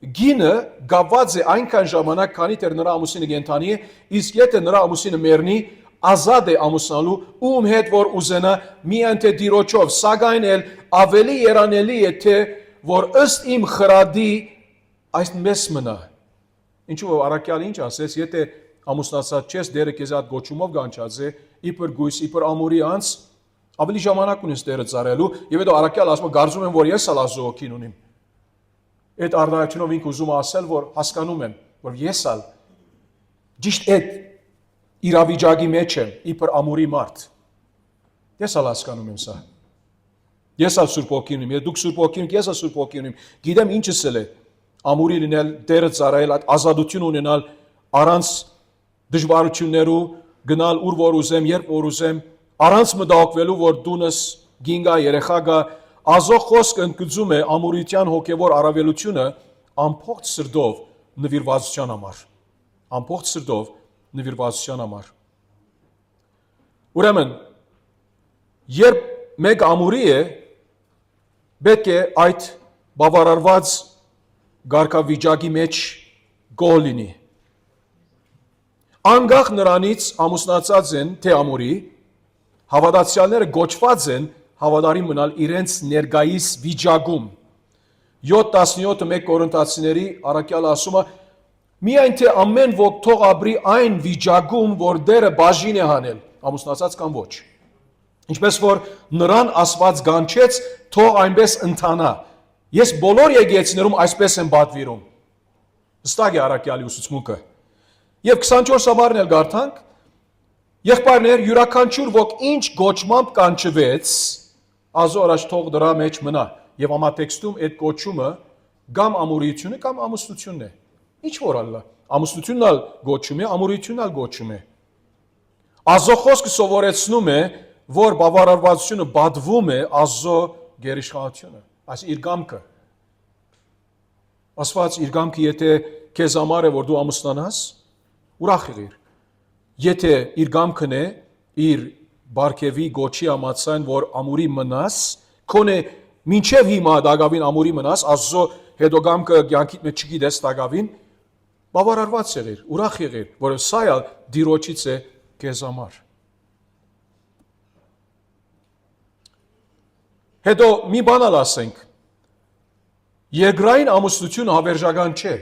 գինը գավված է այնքան ժամանակ, քանի դեռ նրա ամուսինը կենդանի է, իսկ եթե նրա ամուսինը մեռնի, ազատ է ամուսնալու, ում հետ որ ուզենա, միայն թե Տիրոջով, սակայն էլ ավելի երանելի է թե որ ըստ իմ խրադի այս մեզ մնա։ Ինչու որ առաքյալը ինչ ասեց, եթե ամուսնացած չես, դերը քեզ այդ գոչումով կանչած է, իբր գույս, իբր ամուրի անց, ավելի ժամանակ ունես դերը ծառայելու, եւ հետո առաքյալը ասում է, գարձում եմ, որ ես ալ Աստծո օգին ունիմ։ Այդ արդարությունով ինքը ուզում է ասել, որ հասկանում եմ, որ ես ալ ճիշտ այդ իրավիճակի մեջ եմ, իբր ամուրի մարդ։ Ես ալ հասկանում եմ սա։ Ես ալ Սուրբ Օգին ունիմ, դուք Սուրբ Օգին ունիք, ես ալ Սուրբ Օգին ունիմ։ Գիտեմ ինչս էլ է ամուրի լինել, դերը ծառայել, ազատություն ունենալ առանց դժվարություններու, գնալ ուր որ ուզեմ, երբ որ ուզեմ, առանց մտահոգվելու, որ դունս գինգա երեխա գա, Աստծո խոսքը ընդգծում է ամուրության հոգևոր առավելությունը ամբողջ սրտով նվիրվածության համար։ Ամբողջ սրտով նվիրվածության համար։ Ուրեմն, երբ մեկ ամուրի է, պետք է այդ բավարարված գարկավիճակի մեջ գոհ լինի։ Անկախ նրանից ամուսնացած են, թե ամուրի, հավատացյալները գոչված են հավատարիմ մնալ իրենց ներկայիս վիճակում։ 7:17 1 Կորինթացիների առաքյալը ասում է, միայն թե ամեն ոք թող ապրի այն վիճակում, որ դերը բաժին է հանել, ամուսնացած կամ ոչ։ Ինչպես որ նրան ասված կանչեց, թող այնպես ընթանա։ Ես բոլոր եկեղեցիներում այսպես եմ պատվիրում։ Հստակ է առաքյալի ուսուցմունքը։ Եվ 24 համարն էլ գարթանք, եղբայրներ, յուրաքանչյուր ոք ինչ գոչմամբ կանչվեց, Աստծո առաջ թող դրա մեջ մնա։ Եվ համատեքստում այդ գոչումը կամ ամուրիությունը կամ ամուսնությունն է։ Ինչ որ ալլա, ամուսնությունն ալ գոչում է, ամուրիությունն ալ գոչում է։ Աստծո խոսքը սովորեցնում է, որ բավարարվածությունը բադվում է Աստծո գերիշխանությունը, այս իր կամքը։ Աստված իր կամքը, եթե քեզ համար է, որ դու ամուսնանաս, ուրախ եղիր։ Եթե իր կամքն է, իր Բարգևի գոչի համաձայն, որ ամուրի մնաս, քոնե մինչև հիմա դակավին ամուրի մնաս, Աստծո հետոգամքը կյանքիդ մեջ չգիտես դակավին, բավարարված եղիր, ուրախ եղիր, որ սա էլ Տիրոջից է քեզ համար։ Հետո մի բան ասենք, երկրային ամուսնությունը հավերժական չէ։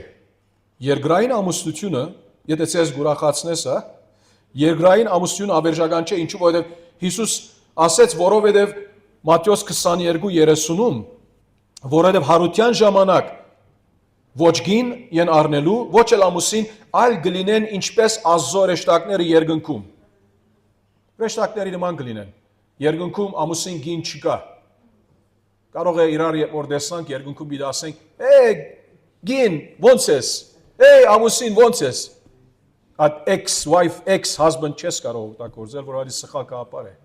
Երկրային ամուսնությունը, եթե ցես գուրախացնես, երկրային ամուսնությունը հավերժական չէ, ինչու որովհետև Հիսուս ասեց, որովհետև Մատթեոս 22:30-ում, որովհետև հարության ժամանակ ոչ գին են առնելու, ոչ էլ ամուսին, այլ գլինեն ինչպես Աստծո հրեշտակները երկնքում։ Հրեշտակների նման գլինեն։ Երկնքում ամուսին գին չկա։ Կարող է իրար որ տեսանք երկնքում մի ասենք, գին, ոնց ես, ամուսին, ոնց ես։ At ex-wife, ex-husband չես կարող օգտագործել, որ արի սխալ կապար է։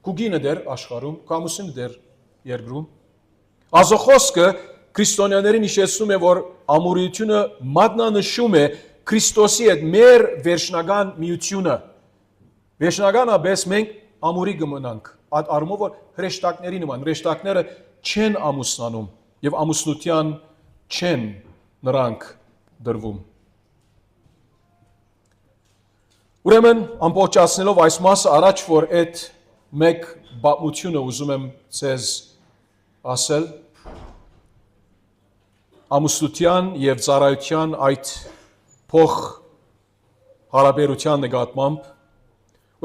Քու գինը դեր աշխարհում, քու ամուսինը դեր երկրում։ Աստծո խոսքը քրիստոնյաներին հիշեցնում է, որ ամուրիությունը մատնանշում է Քրիստոսի հետ մեր վերջնական միությունը։ Վերջնականապես մենք ամուրի կմնանք, այդ առումով որ հրեշտակների նման, հրեշտակները չեն ամուսնանում եւ ամուսնության չեն նրանք դրվում։ Ուրեմն ամբողջացնելով այս մասը առաջ որ այդ մեկ բացությունը ուզում եմ ցեզ ասել ամուսնության եւ ծառայության այդ փոխ հարաբերության նկատմամբ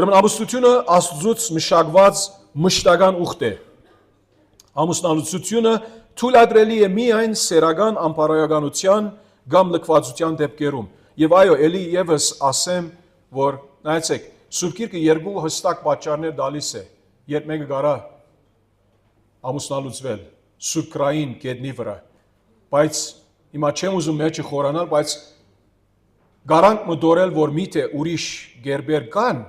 ուրեմն ամուսնությունը Աստծուց մշակված մշտական ուխտ է ամուսնալուծությունը թույլատրելի է միայն սերական անբարոյականության կամ լքվածության դեպքերում եւ այո ելի եւս ասեմ որ նայեցեք Սուրբ Գիրքը երկու հստակ պատճառներ տալիս է երբ մեկը կարա ամուսնալուծվել Սուրբ Գրային կետնի վրա բայց հիմա չեմ ուզում մեջը խորանալ բայց գարանք մտորել որ միթե ուրիշ գերբեր կան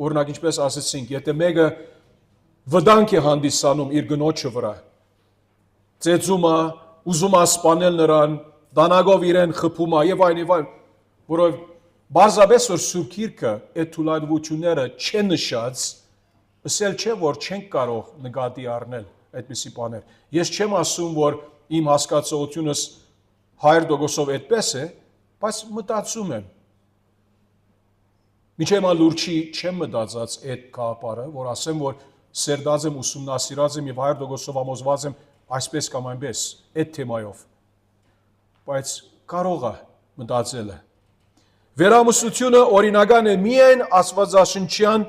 օրինակ ինչպես ասեցինք եթե մեկը վտանգ է հանդիսանում իր գնոջը վրա։ Ծեծում է, ուզում է սպանել նրան, դանագով իրեն խփում է եւ այլն, որով բարձրապես որ Սուրբ Գիրքը այդ թույլատվությունները չնշած, ասել չէ որ չենք կարող նկատի առնել այդպիսի բաներ։ Ես չեմ ասում որ իմ հասկացությունս 100%-ով այդպես է, բայց մտածում եմ։ Միջև լուրջի չեմ մտածած այդ կապարը, որ ասեմ որ սերդած եմ, ուսումնասիրած եմ եւ 100%-ով համոզված եմ այսպես կամ այնպես այդ թեմայով։ Բայց կարող է մտածելը։ Վերամուսնությունը օրինական է միայն աստվածաշնչյան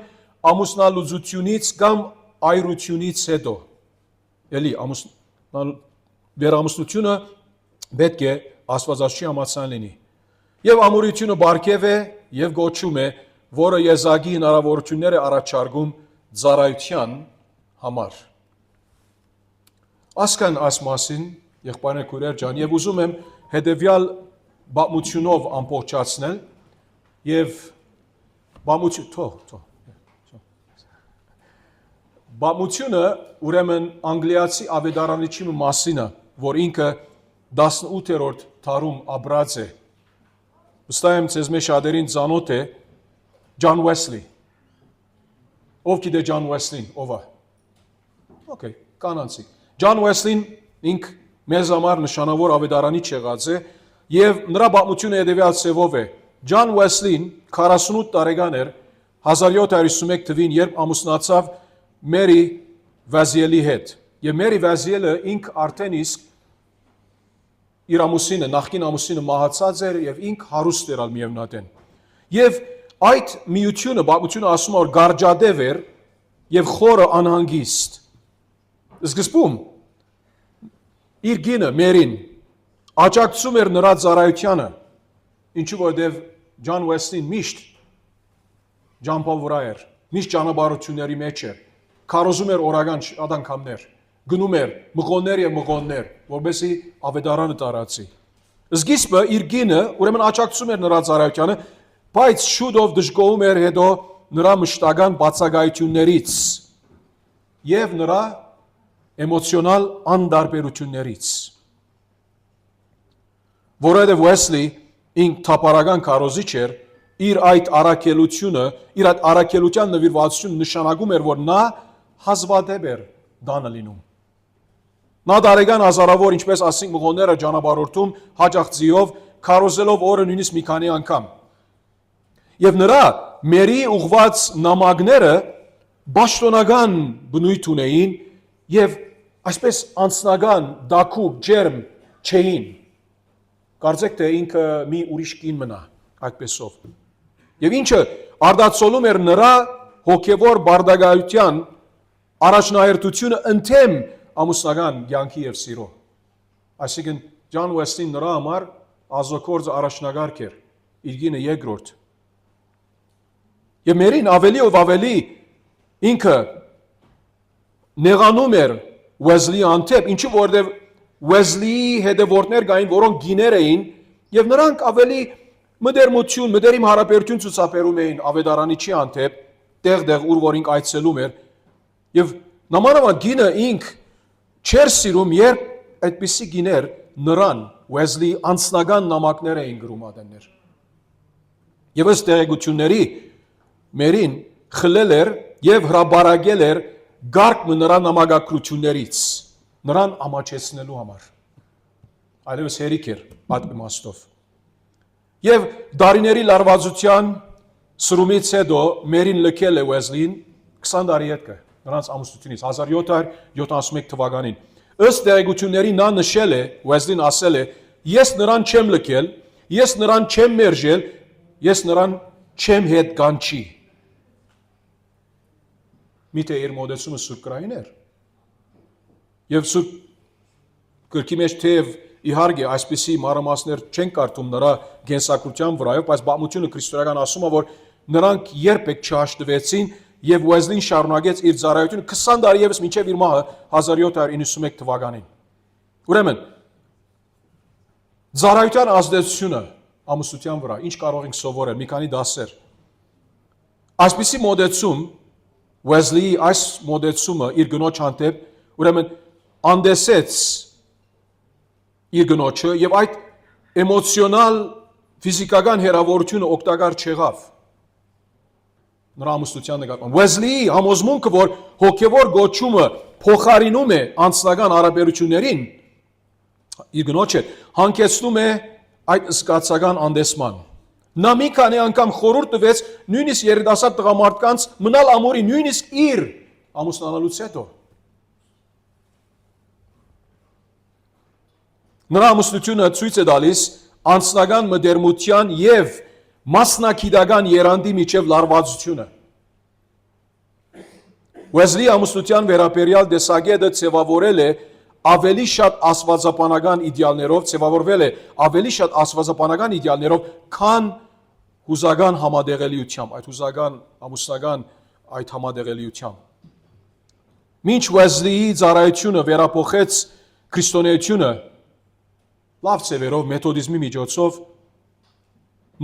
ամուսնալուծությունից կամ այրությունից հետո։ Էլի վերամուսնությունը պետք է աստվածաշնչի համաձայն լինի։ Եվ ամուրությունը բարգև է եւ գոչում է, որը եզակի հնարավորություններ է առաջարկում ծառայության համար։ Ասկան այս մասին, եղբայրներ քույրեր ջան, եւ ուզում եմ հետեւյալ բամությունով ամբողջացնել եւ բամությունը ուրեմն անգլիացի ավետարանիչի մասին է, որ ինքը 18-րդ դարում ապրած է։ Վստահ եմ ձեզ մեջ շատերին ծանոթ է Ջոն Ուեսլի։ Ով գիտե Ջոն Ուեսլին, ով է։ Okay, կանանցի։ Ջոն Ուեսլին ինք մեզ համար նշանավոր ավետարանիչ եղած է եւ նրա պատմությունը հետեւյալ ցևով է։ Ջոն Ուեսլին 48 տարեկան էր 1751 թվին, երբ ամուսնացավ Մերի Վազիելի հետ։ Եվ Մերի Վազիելը ինք արդեն իսկ իր ամուսինը, նախկին ամուսինը մահացած էր եւ ինք հարուստ էր միևնատեն։ Եվ այդ միությունը, պատմությունը ասում է որ գարջադև էր եւ խորը անհանգիստ։ Սկզբում իր գինը Մերին աջակցում էր նրա ծառայությանը, ինչու որտեվ Ջոն Ուեսլին միշտ ջամփավրա էր, միշտ ճանապարհությունների մեջ էր, քարոզում էր օրական ադամքամներ, գնում էր մղոններ եւ մղոններ, որբեսի ավետարանը տարածի։ Սկիզբը իր գինը ուրեմն աջակցում էր նրա ծառայությանը, բայց շուտով դժգոհում էր հետո նրա մշտական բացակայություններից եւ նրա էմոցիոնալ անդարբերություններից։ Որովհետև Ուեսլի ինք թափառական քարոզիչ էր, իր այդ առաքելության նվիրվածությունը նշանակում էր, որ նա հազվադեպ էր դանը լինում։ Նա դարեկան հազարավոր, ինչպես ասենք մղոնները ճանապարհորդում հաճախ ձիով, քարոզելով օրը նույնիսկ մի քանի անգամ։ Եվ նրա Մերի ուղված նամակները պաշտոնական բնույթ ունեին եւ այսպես անձնական, դակուկ, ջերմ չէին։ Կարծեք թե ինքը մի ուրիշ կին մնա այդպեսով։ Եվ ինչը արդացոլում էր նրա հոգևոր բարդագայության առաջնահերթությունը ընդեմ ամուսնական կյանքի եւ սիրո։ Այսինքն Ջոն Ուեսլին նրա համար ազոքորձ առաջնագարկ էր, իր գինը երկրորդ։ Եվ Մերին ավելի ով ավելի ինքը նեղանում էր Ուեսլի անթեպ, ինչու որտեվ Ուեսլիի հետևորդներ կային, որոնք գիներ էին, եւ նրանք ավելի մտերմություն, մտերիմ հարաբերություն ցուցաբերում էին ավետարանիչի անթեպ, տեղ-տեղ ուր որ ինք այցելում էր, եւ նամանավանդ գինը ինք չեր սիրում, երբ այդպիսի գիներ նրան Ուեսլի անձնական նամակներ էին գրում ադեններ։ Եվ ըստ տեղեկությունների Մերին խլել էր եւ հրաբարակել էր գարկը նրա նամակագրություններից, նրան ամաչեցնելու համար։ Այլևս հերիք էր այդ իմաստով։ Եվ դարիների լարվածության սրումից հետո Մերին լքել է Ուեսլին 20 տարի հետո, նրանց ամուսնությունից 1771 թվականին։ Ըստ տեղեկությունների նա նշել է, Ուեսլին ասել է. ես նրան չեմ լքել, ես նրան չեմ մերժել, ես նրան չեմ հետ կանչի։ Միթե իր մոդեցումը սուրբ կրային էր։ Եվ սուրբ գրքի մեջ թեև իհարկե այսպիսի մանրամասներ չեն կարդում նրա գենսակրության վրայով, բայց պատմությունը քրիստոնեական ասում է, որ նրանք երբեք չհաշտվեցին եւ Ուեսլին շարունակեց իր ծառայությունը 20 տարի եւս մինչեւ իր մահը 1791 թվականին։ Ուրեմն ծառայության ազդեցությունը ամուսնության վրա ինչ կարող ենք սովորել, մի քանի դասեր։ Այսպիսի մոդեցում Wesley-ի այս մոդեցումը իր գնոջ հանդեպ ուրեմն անդեսեց իր գնոջը եւ այդ էմոցիոնալ ֆիզիկական հերավորությունը օգտակար չեղավ նրա ամուսնության նկատմամբ։ Wesley-ի համոզմունքը, որ հոգևոր գոչումը փոխարինում է անձնական հարաբերություններին, իր գնոջը հանգեցնում է այդ զգացական անդեսման։ Նա մի քանի անգամ խորհուրդ տվեց նույնիսկ երիտասարդ տղամարդկանց մնալ ամորի նույնիսկ իր ամուսնանալուց հետո։ Նրա ամուսնությունը ցույց է տալիս անձնական մտերմության եւ մասնակիտական երանդի միջև լարվածությունը։ Wesley ամուսնության վերաբերյալ տեսակետը ձևավորել է ավելի շատ աստվածաբանական իդեալներով, ձևավորվել է ավելի շատ աստվածաբանական իդեալներով, քան հուզական համադեղելիությամբ, այդ հուզական ամուսնական այդ համադեղելիությամբ։ Մինչ Wesley-ի ծառայությունը վերափոխեց քրիստոնեությունը լավ ծևերով, մեթոդիզմի միջոցով,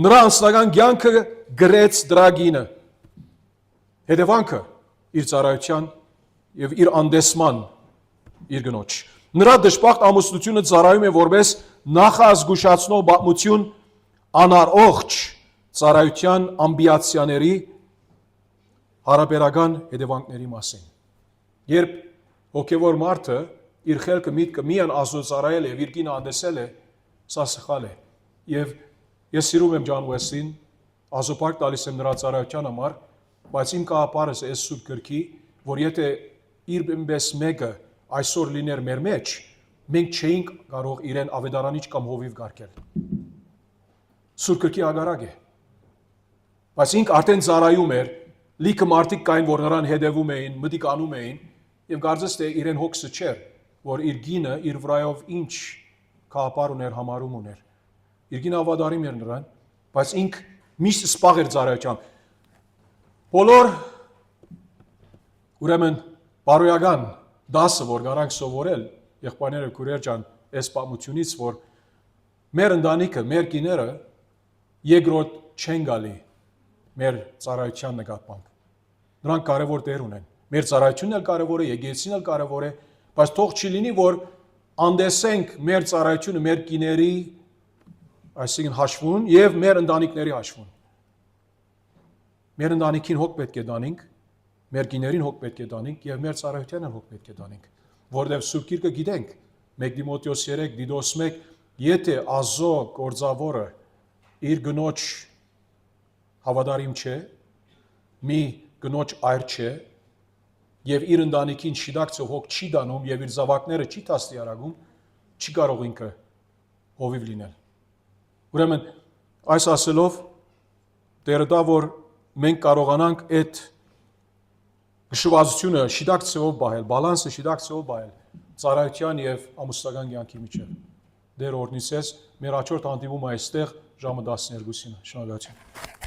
նրա անձնական կյանքը գրեց դրա գինը, հետևանքը իր ծառայության եւ իր անդեսման իր գնոջ։ Նրա դժբախտ ամուսնությունը ծառայում է որպես նախազգուշացնող պատմություն անառողջ ծառայության ամբիացիաների հարաբերական հետևանքների մասին։ Երբ հոգևոր մարդը իր խելքը միտքը միան Աստծո ծառայել է եւ իր կինը անդեսել է, սա սխալ է։ Եվ ես սիրում եմ Ջան Ուեսլին, ազոպարկ տալիս եմ նրա ծառայության համար, բայց իմ կաղապարս է այս սուրբ գրքի, որ եթե իր պես մեկը այսօր լիներ մեր մեջ, մենք չէինք կարող իրեն ավետարանիչ կամ հովիվ կարգել։ Սուրբ գրքի ագարակ է։ Բայց ինք արդեն ծառայում էր, լիքը մարդիկ կային, որ նրան հետևում էին, մտիկ անում էին, եւ կարծես թե իրեն հոգսը չէր, որ իր գինը իր վրայով ինչ կաղապար ուներ, համարում ուներ։ Իր գինը ավադարիմ էր նրան, բայց ինք միշտ սպաղ էր ծառայությամբ։ Բոլոր ուրեմն բարոյական դասը, որ գարանք սովորել, եղբայրները քուրեր ջան, այս պատմությունից, որ մեր ընտանիքը, մեր կիները երկրորդ չեն գալի մեր ծառայության նկատմամբ։ Նրանք կարևոր դեր ունեն։ Մեր ծառայությունն էլ կարևոր է, եկեղեցին էլ կարևոր է, բայց թող չի լինի, որ անդեսենք մեր ծառայությունը մեր կիների, այսինքն հաշվում եւ մեր ընտանիքների հաշվում։ Մեր ընտանիքին հոգ պետք է տանենք, մեր կիներին հոգ պետք է տանենք եւ մեր ծառայությանը հոգ պետք է տանենք, որովհետեւ Սուրբ Գիրքը գիտենք, 1 Տիմոթեոս 3, Դիդոս 1, եթե Ազո գործավորը իր գնոջ հավատարիմ չէ, մի գնոջ այր չէ, եւ իր ընտանիքին շիդակցով հոգ չի դանում եւ իր զավակները չի դաստիարակում, չի կարող ինքը հովիվ լինել։ Ուրեմն այս ասելով Տերը դա որ մենք կարողանանք այդ գշվածությունը շիդակցով բահել, բալանսը շիդակցով բահել ծառայության եւ ամուսնական կյանքի միջեւ։ Դեր օրհնիցես, մեր հաջորդ հանդիպումը այստեղ ժամը 12-ին։ Շնորհակալություն։